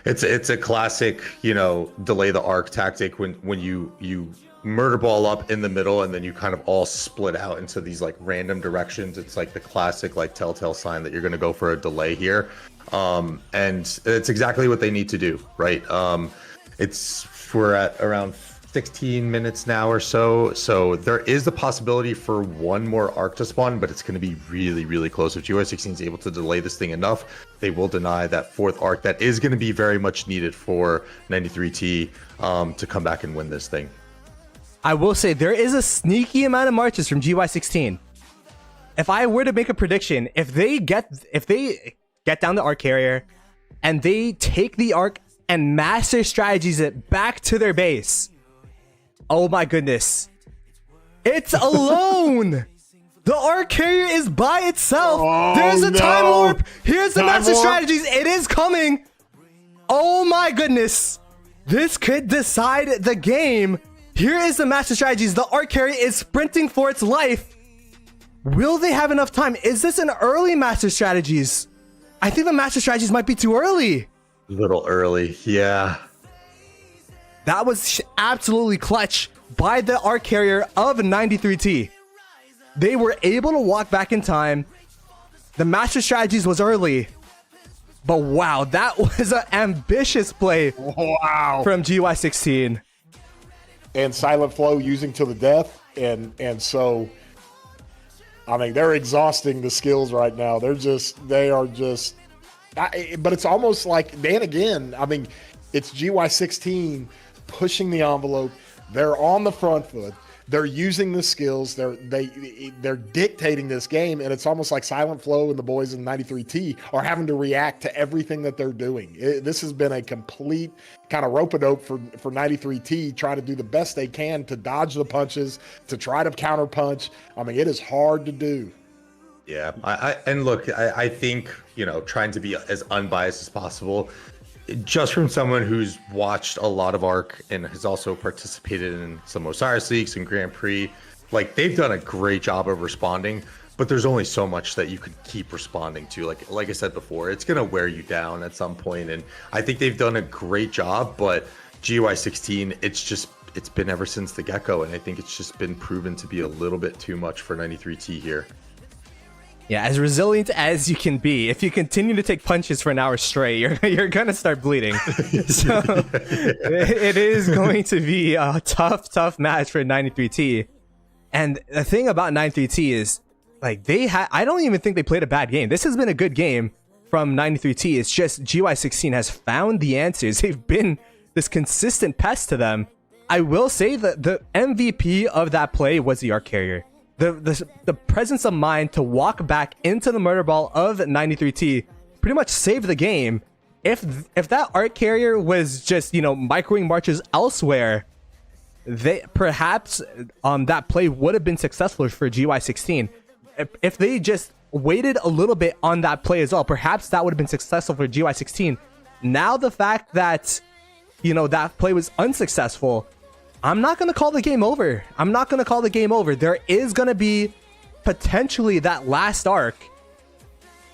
it's a classic, delay the arc tactic when you murder ball up in the middle and then you kind of all split out into these like random directions. It's like the classic like telltale sign that you're going to go for a delay here. And it's exactly what they need to do, right? We're at around 16 minutes now or so. So there is the possibility for one more arc to spawn, but it's going to be really, really close. If GY16 is able to delay this thing enough, they will deny that fourth arc that is going to be very much needed for 93T to come back and win this thing.
I will say there is a sneaky amount of marches from GY16. If I were to make a prediction, if they get down the arc carrier and they take the arc and master strategies it back to their base, oh my goodness, it's alone. The arc carrier is by itself.
Oh,
there's a time warp. Here's the
Time
master
warp.
strategies. It is coming. Oh my goodness, this could decide the game. Here is the master strategies. The arc carrier is sprinting for its life. Will they have enough time? Is this an early master strategies? I think the master strategies might be too early.
A little early, yeah.
That was absolutely clutch by the arc carrier of 93T. They were able to walk back in time. The master strategies was early. But wow, that was an ambitious play
Wow.
from GY16.
And Silent Flow using to the death. And so, I mean, they're exhausting the skills right now. But it's almost like, then again, I mean, it's GY16 pushing the envelope. They're on the front foot. They're using the skills. They're dictating this game, and it's almost like Silent Flow and the boys in 93T are having to react to everything that they're doing. This has been a complete kind of rope-a-dope for 93T, trying to do the best they can to dodge the punches, to try to counter punch. I mean, it is hard to do.
Yeah, I think, you know, trying to be as unbiased as possible, just from someone who's watched a lot of Ark and has also participated in some Osiris leagues and Grand Prix, like, they've done a great job of responding, but there's only so much that you could keep responding to. Like I said before, it's going to wear you down at some point, and I think they've done a great job, but GY16, it's been ever since the get-go, and I think it's just been proven to be a little bit too much for 93T here.
Yeah, as resilient as you can be, if you continue to take punches for an hour straight, you're gonna start bleeding. So it is going to be a tough match for 93T. And the thing about 93T is, like, I don't even think they played a bad game. This has been a good game from 93T. It's just GY16 has found the answers. They've been this consistent pest to them. I will say that the MVP of that play was the arc carrier. The presence of mind to walk back into the murder ball of 93T pretty much saved the game. If that arc carrier was just, you know, microwing marches elsewhere, perhaps that play would have been successful for GY16. If they just waited a little bit on that play as well, perhaps that would have been successful for GY16. Now the fact that, you know, that play was unsuccessful, I'm not going to call the game over. There is going to be potentially that last arc,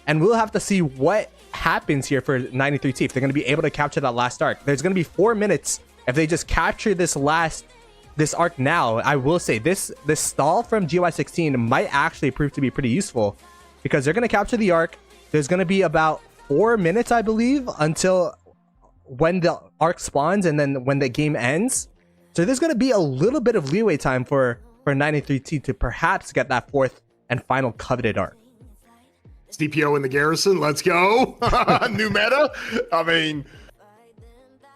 and we'll have to see what happens here for 93T, if they're going to be able to capture that last arc. There's going to be 4 minutes if they just capture this arc now. I will say this stall from GY16 might actually prove to be pretty useful, because they're going to capture the arc. There's going to be about 4 minutes, I believe, until when the arc spawns and then when the game ends. So there's going to be a little bit of leeway time for 93T to perhaps get that fourth and final coveted arc.
CPO in the garrison, let's go. New meta. I mean,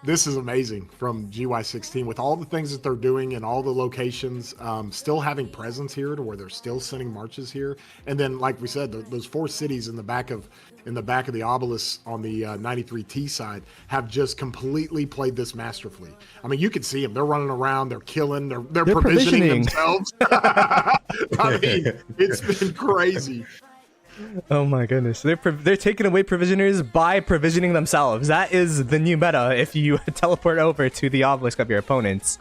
this is amazing from GY16 with all the things that they're doing and all the locations, still having presence here to where they're still sending marches here. And then, like we said, those 4 cities in the back of the obelisk on the 93T side have just completely played this masterfully. I mean, you can see them. They're running around. They're killing. They're provisioning themselves. I mean, it's been crazy.
Oh my goodness. They're taking away provisioners by provisioning themselves. That is the new meta if you teleport over to the obelisk of your opponents.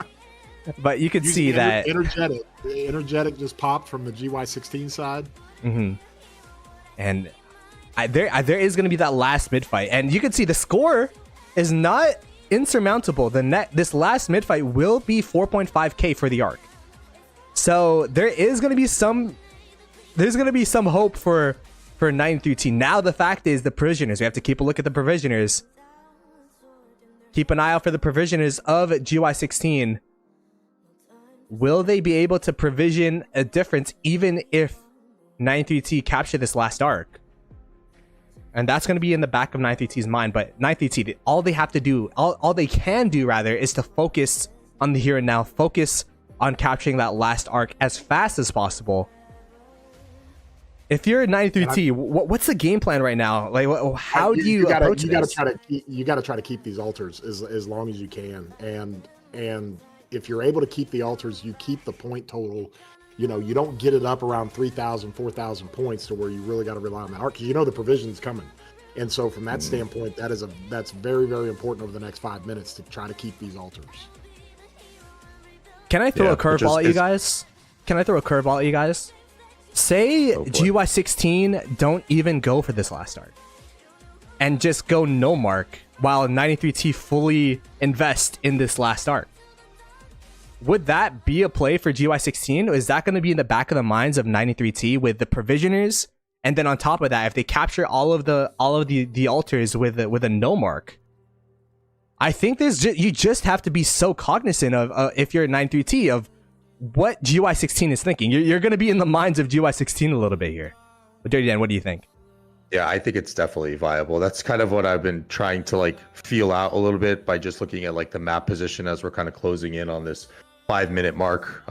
But you could see that
energetic just popped from the GY16 side.
Mm-hmm. And there is going to be that last mid fight, and you can see the score is not insurmountable. This last mid fight will be 4.5k for the arc. So there is going to be some hope for 93T. Now the fact is, the provisioners, we have to keep a look at the provisioners. Keep an eye out for the provisioners of GY16. will they be able to provision a difference even if 93T capture this last arc? And that's going to be in the back of 93T's mind. But 93T, all they have to do, all they can do rather, is to focus on the here and now, focus on capturing that last arc as fast as possible. If you're 93T, what's the game plan right now? Like, how do you approach this?
You got to try to keep these altars as long as you can, and if you're able to keep the altars, you keep the point total. You know, you don't get it up around 3,000, 4,000 points to where you really got to rely on that arc, because you know the provision's coming. And so from that standpoint, that's very, very important over the next 5 minutes to try to keep these altars.
Can I throw a curveball at you guys? Say GY16 don't even go for this last arc and just go no mark while 93T fully invest in this last arc. Would that be a play for GY16? Or is that going to be in the back of the minds of 93T with the provisioners? And then on top of that, if they capture all of the altars with a no mark, I think you just have to be so cognizant of if you're 93T of what GY16 is thinking. You're going to be in the minds of GY16 a little bit here. But Dirty Dan, what do you think?
Yeah, I think it's definitely viable. That's kind of what I've been trying to like feel out a little bit by just looking at like the map position as we're kind of closing in on this 5-minute mark.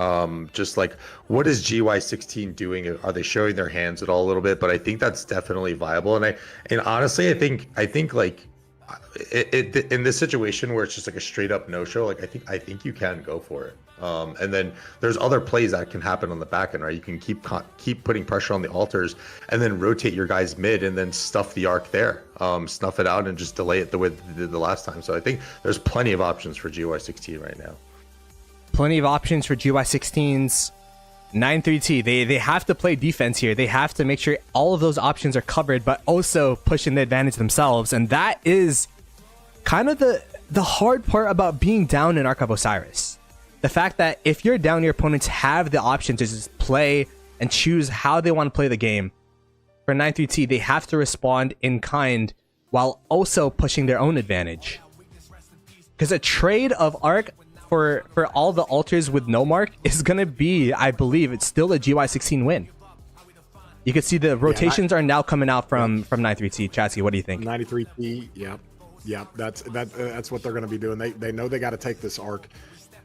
Just like, what is GY16 doing? Are they showing their hands at all a little bit? But I think that's definitely viable. And honestly, I think like it in this situation where it's just like a straight up no show, like I think you can go for it. And then there's other plays that can happen on the back end, right? You can keep putting pressure on the altars and then rotate your guys mid and then stuff the arc there, snuff it out and just delay it the way they did the last time. So I think there's plenty of options for GY16 right now.
Plenty of options for GY16's 93T. They have to play defense here. They have to make sure all of those options are covered, but also pushing the advantage themselves. And that is kind of the hard part about being down in Ark of Osiris. The fact that if you're down, your opponents have the option to just play and choose how they want to play the game. For 93T, they have to respond in kind while also pushing their own advantage. Because a trade of Ark for all the altars with no mark is going to be, I believe, it's still a GY16 win. You can see the rotations are now coming out from 93T. Chatsky, what do you think?
93T, yeah, that's what they're going to be doing. They know they got to take this arc.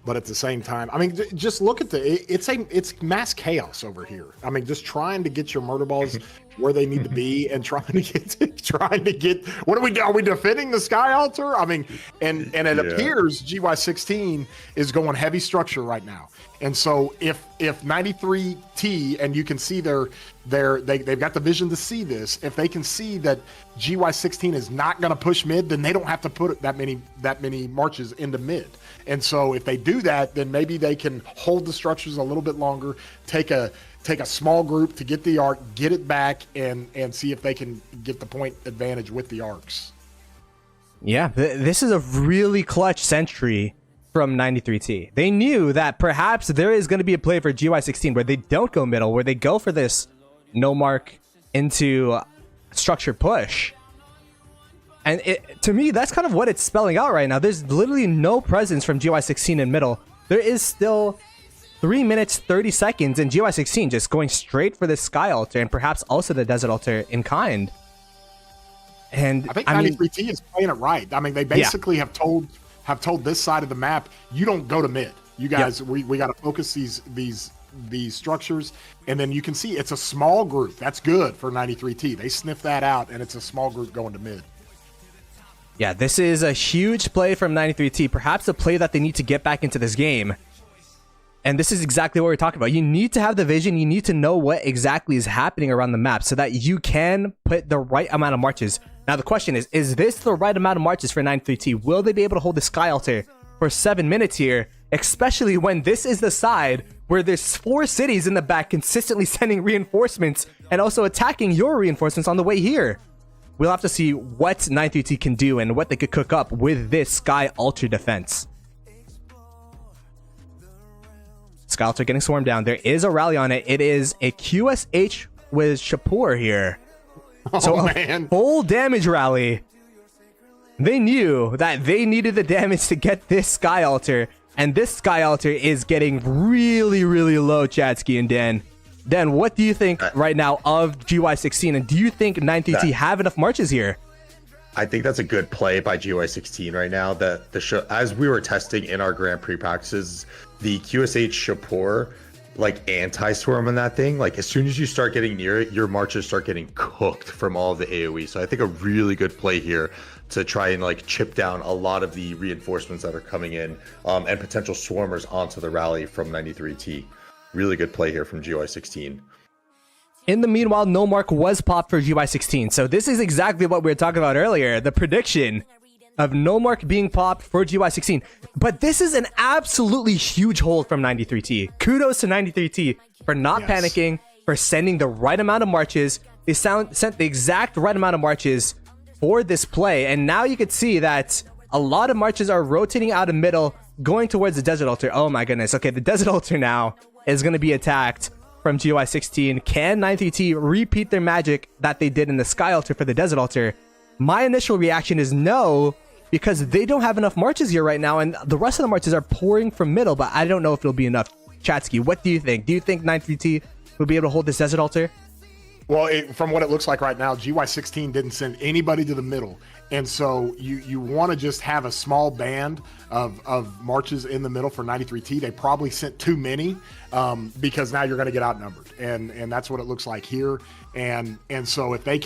But at the same time, I mean, just look at it's mass chaos over here. I mean, just trying to get your murder balls where they need to be and trying to get. What are we doing? Are we defending the Sky Altar? I mean, and it appears GY16 is going heavy structure right now. And so if 93T, and you can see they've got the vision to see this, if they can see that GY16 is not going to push mid, then they don't have to put that many marches into mid. And so if they do that, then maybe they can hold the structures a little bit longer, take a small group to get the arc, get it back, and see if they can get the point advantage with the arcs.
Yeah, this is a really clutch sentry from 93T. They knew that perhaps there is going to be a play for GY16 where they don't go middle, where they go for this no mark into structured push. And to me, that's kind of what it's spelling out right now. There's literally no presence from GY16 in middle. There is still 3 minutes, 30 seconds, and GY16 just going straight for the Sky Altar and perhaps also the Desert Altar in kind. And
I think 93T is playing it right. I mean, they basically have told this side of the map, you don't go to mid. You guys, we got to focus these structures, and then you can see it's a small group. That's good for 93T. They sniff that out, and it's a small group going to mid.
Yeah, this is a huge play from 93T, perhaps a play that they need to get back into this game. And this is exactly what we're talking about. You need to have the vision. You need to know what exactly is happening around the map so that you can put the right amount of marches. Now, the question is this the right amount of marches for 93T? Will they be able to hold the Sky Altar for 7 minutes here, especially when this is the side where there's 4 cities in the back consistently sending reinforcements and also attacking your reinforcements on the way here? We'll have to see what 93T can do and what they could cook up with this Sky Altar defense. Sky Altar getting swarmed down. There is a rally on it. It is a QSH with Shapur here. So a full damage rally. They knew that they needed the damage to get this Sky Altar. And this Sky Altar is getting really, really low, Chadsky and Dan. Dan, what do you think right now of GY16? And do you think 933T have enough marches here?
I think that's a good play by GY16 right now. That the show, as we were testing in our Grand Prix practices, the QSH Shapur, like anti-swarm on that thing, like as soon as you start getting near it, your marches start getting cooked from all of the AoE. So I think a really good play here to try and like chip down a lot of the reinforcements that are coming in and potential swarmers onto the rally from 93T. Really good play here from GY16.
In the meanwhile, no mark was popped for GY16. So this is exactly what we were talking about earlier. The prediction of no mark being popped for GY16. But this is an absolutely huge hold from 93T. Kudos to 93T for not panicking, for sending the right amount of marches. They sent the exact right amount of marches for this play, and now you could see that a lot of marches are rotating out of middle, going towards the Desert Altar. Oh my goodness. Okay, the Desert Altar now is going to be attacked from GY16. Can 93T repeat their magic that they did in the Sky Altar for the Desert Altar? My initial reaction is no, because they don't have enough marches here right now, and the rest of the marches are pouring from middle, but I don't know if it'll be enough. Chatsky, what do you think? Do you think 93T will be able to hold this Desert Altar?
Well, from what it looks like right now, GY16 didn't send anybody to the middle. And so you want to just have a small band of marches in the middle for 93T. They probably sent too many because now you're going to get outnumbered. And that's what it looks like here. And so if they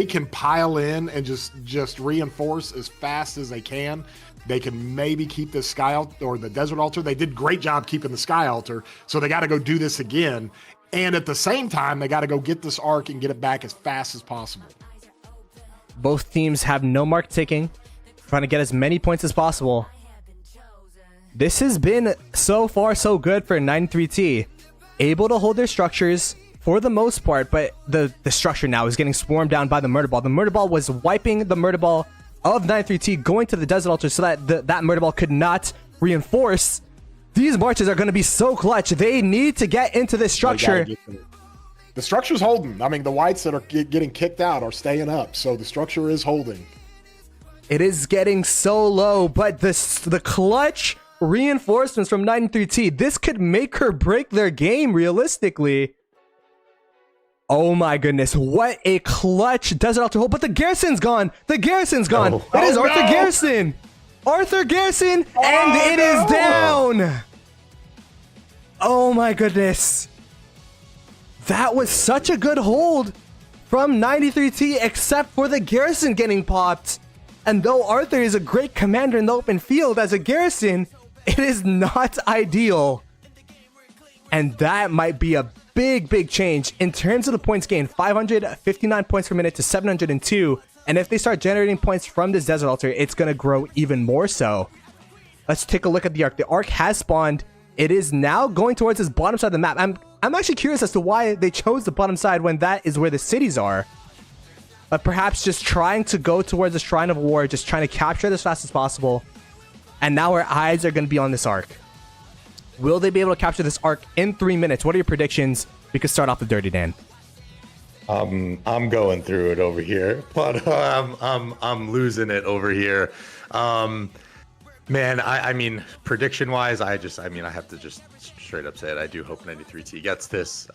can pile in and just reinforce as fast as they can, they can maybe keep this Sky Altar or the Desert Altar. They did a great job keeping the Sky Altar. So they got to go do this again. And at the same time, they got to go get this Ark and get it back as fast as possible.
Both teams have no mark ticking, trying to get as many points as possible. This has been so far so good for 93T. Able to hold their structures for the most part, but the structure now is getting swarmed down by the Murder Ball. The Murder Ball was wiping the Murder Ball of 93T, going to the Desert Altar so that that Murder Ball could not reinforce. These marches are going to be so clutch. They need to get into this structure.
The structure's holding. I mean, the whites that are getting kicked out are staying up, so the structure is holding.
It is getting so low, but the clutch reinforcements from 93T, this could make or break their game realistically. Oh my goodness, what a clutch Desert Altar hold, but the Garrison's gone. The Garrison's gone.
No.
It is Arthur Garrison. Arthur Garrison, and it is down. Oh my goodness. That was such a good hold from 93T, except for the Garrison getting popped. And though Arthur is a great commander in the open field as a Garrison, it is not ideal. And that might be a big change in terms of the points gained. 559 points per minute to 702. And if they start generating points from this Desert Altar, it's going to grow even more so. Let's take a look at the Ark. The Ark has spawned. It is now going towards this bottom side of the map. I'm actually curious as to why they chose the bottom side when that is where the cities are. But perhaps just trying to go towards the Shrine of War, just trying to capture it as fast as possible. And now our eyes are going to be on this Ark. Will they be able to capture this Ark in 3 minutes? What are your predictions? We could start off with Dirty Dan.
I'm going through it over here, but I'm losing it over here. Man, I mean, prediction-wise, I have to just straight up say it. I do hope 93T gets this.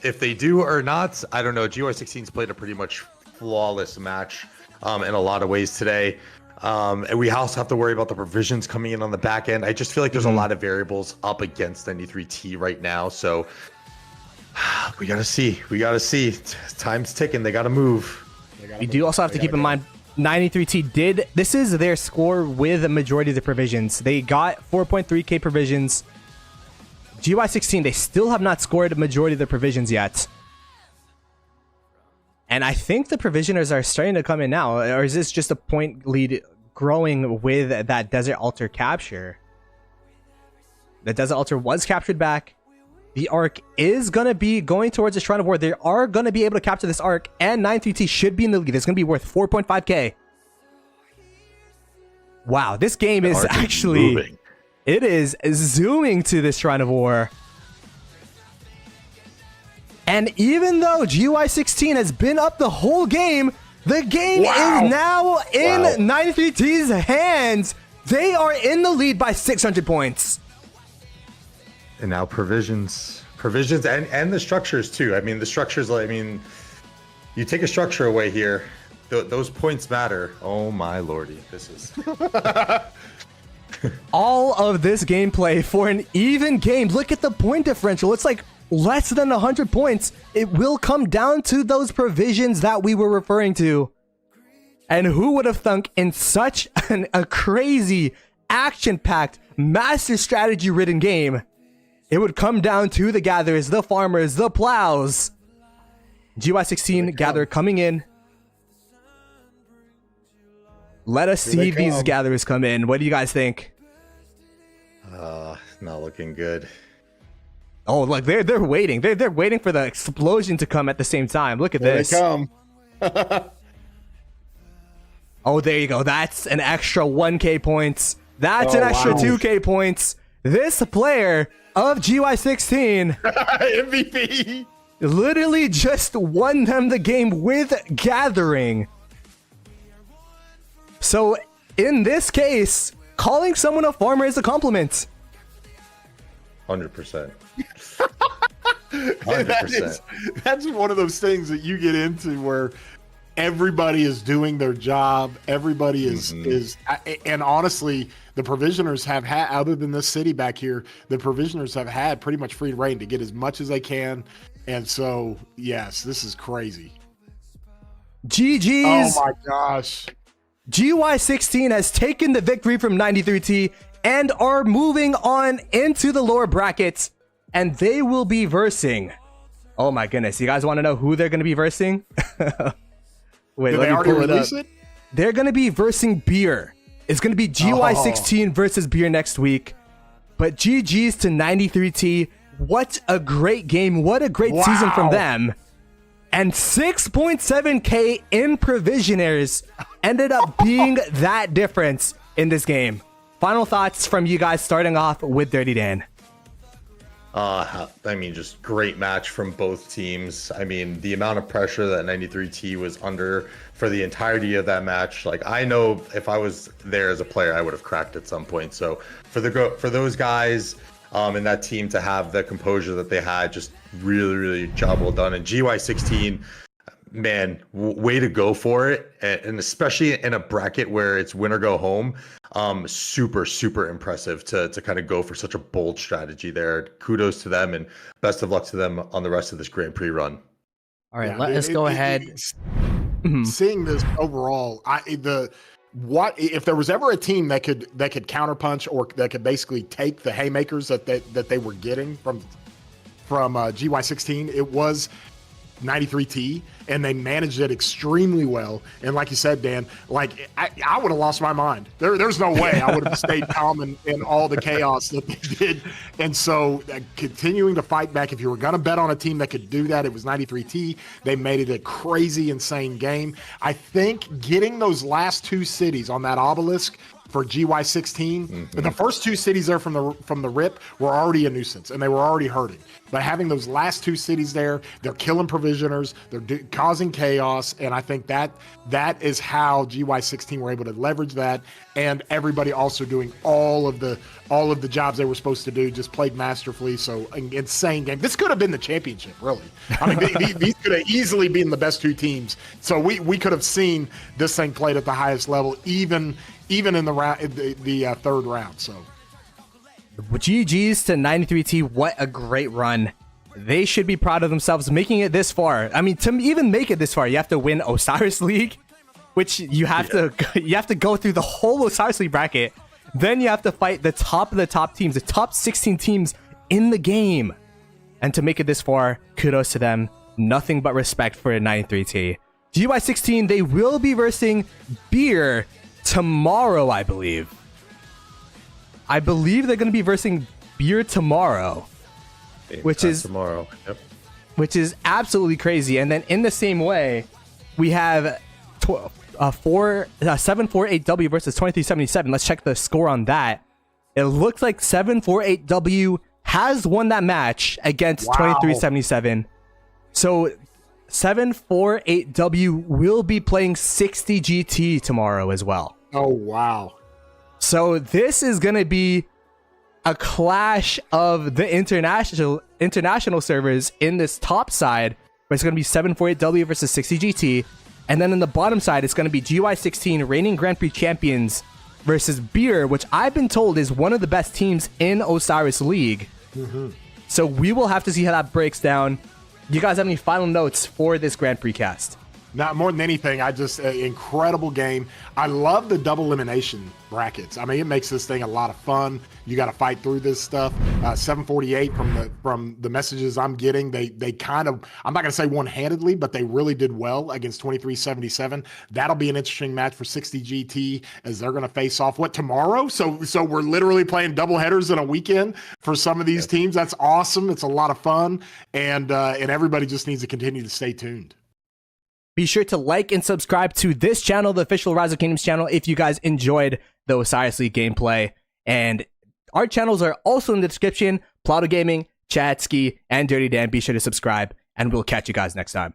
If they do or not, I don't know. GY16's played a pretty much flawless match in a lot of ways today. And we also have to worry about the provisions coming in on the back end. I just feel like there's a lot of variables up against 93T right now. So we got to see. Time's ticking. They got to move.
You do also have to keep in mind, 93T did, this is their score with a majority of the provisions. They got 4.3k provisions. GY16, they still have not scored a majority of the provisions yet. And I think the provisioners are starting to come in now. Or is this just a point lead growing with that Desert Altar capture? The Desert Altar was captured back. The Ark is going to be going towards the Shrine of War. They are going to be able to capture this Ark, and 93T should be in the lead. It's going to be worth 4.5k. Wow, this game is actually moving. It is zooming to this Shrine of War. And even though GY16 has been up the whole game, the game is now in 93T's hands. They are in the lead by 600 points.
And now provisions and the structures too. I mean, the structures, I mean, you take a structure away here, those points matter. Oh my lordy, this is
all of this gameplay for an even game. Look at the point differential. It's like less than 100 points. It will come down to those provisions that we were referring to. And who would have thunk in such a crazy, action-packed, master strategy-ridden game, it would come down to the gatherers, the farmers, the plows. GY16 gather coming in. Let us see these gatherers come in. What do you guys think?
Not looking good.
Oh, look, they're waiting. They're waiting for the explosion to come at the same time. Look at this.
They come.
Oh, there you go. That's an extra 1k points. That's an extra 2k points. This player of GY16
MVP
literally just won them the game with gathering. So in this case, calling someone a farmer is a compliment.
100%. 100%.
That's one of those things that you get into where everybody is doing their job. Everybody is and honestly, the provisioners have had, other than this city back here, the provisioners have had pretty much free reign to get as much as they can. And so, yes, this is crazy.
GG's.
Oh my gosh.
GY16 has taken the victory from 93T and are moving on into the lower brackets, and they will be versing. Oh my goodness, you guys want to know who they're going to be versing? Wait,
Did
let
they
me
already
pull it up.
release it?
They're going to be versing Beer. It's going to be GY16 versus Beer next week. But GG's to 93T. What a great game. What a great season from them. And 6.7k in provisioners ended up being that difference in this game. Final thoughts from you guys, starting off with Dirty Dan.
I mean, just great match from both teams. I mean, the amount of pressure that 93T was under for the entirety of that match. Like, I know if I was there as a player, I would have cracked at some point. So for those guys in that team to have the composure that they had, just really, really job well done. And GY16, man, way to go for it. And especially in a bracket where it's win or go home. Super, super impressive to kind of go for such a bold strategy there. Kudos to them and best of luck to them on the rest of this Grand Prix run.
All right, let us go ahead.
Seeing this overall, if there was ever a team that could counterpunch or that could basically take the haymakers that they were getting from GY16, it was 93T, and they managed it extremely well. And like you said, Dan, like I would have lost my mind. There's no way I would have stayed calm in all the chaos that they did. And so continuing to fight back, if you were going to bet on a team that could do that, it was 93T. They made it a crazy, insane game. I think getting those last two cities on that obelisk for GY16, the first two cities there from the rip were already a nuisance, and they were already hurting. But having those last two cities there, they're killing provisioners, they're causing chaos, and I think that is how GY16 were able to leverage that, and everybody also doing all of the jobs they were supposed to do, just played masterfully. So an insane game. This could have been the championship, really. I mean, these could have easily been the best two teams. So we could have seen this thing played at the highest level, even in the third round. So
GG's to 93T. What a great run. They should be proud of themselves making it this far. I mean, to even make it this far, you have to win Osiris League, which you have to go through the whole Osiris League bracket. Then you have to fight the top of the top teams, the top 16 teams in the game. And to make it this far, kudos to them. Nothing but respect for 93T. GY16, they will be versing Beer tomorrow, I believe. They're going to be versing Beer tomorrow, which is
tomorrow. Yep.
Which is absolutely crazy. And then in the same way, we have 748W versus 2377. Let's check the score on that. It looks like 748W has won that match against 2377. So 748W will be playing 60 GT tomorrow as well.
Oh, wow.
So this is going to be a clash of the international servers in this top side, where it's going to be 748W versus 60GT. And then in the bottom side, it's going to be GY16 reigning Grand Prix champions versus Beer, which I've been told is one of the best teams in Osiris League. So we will have to see how that breaks down. You guys have any final notes for this Grand Prix cast?
Not more than anything, incredible game. I love the double elimination brackets. I mean, it makes this thing a lot of fun. You got to fight through this stuff. 748 from the messages I'm getting, they kind of, I'm not going to say one-handedly, but they really did well against 2377. That'll be an interesting match for 60GT as they're going to face off tomorrow. So we're literally playing double headers in a weekend for some of these teams. That's awesome. It's a lot of fun, and everybody just needs to continue to stay tuned.
Be sure to like and subscribe to this channel, the official Rise of Kingdoms channel, if you guys enjoyed the Osiris League gameplay. And our channels are also in the description. Plauto Gaming, Chatsky, and Dirty Dan. Be sure to subscribe, and we'll catch you guys next time.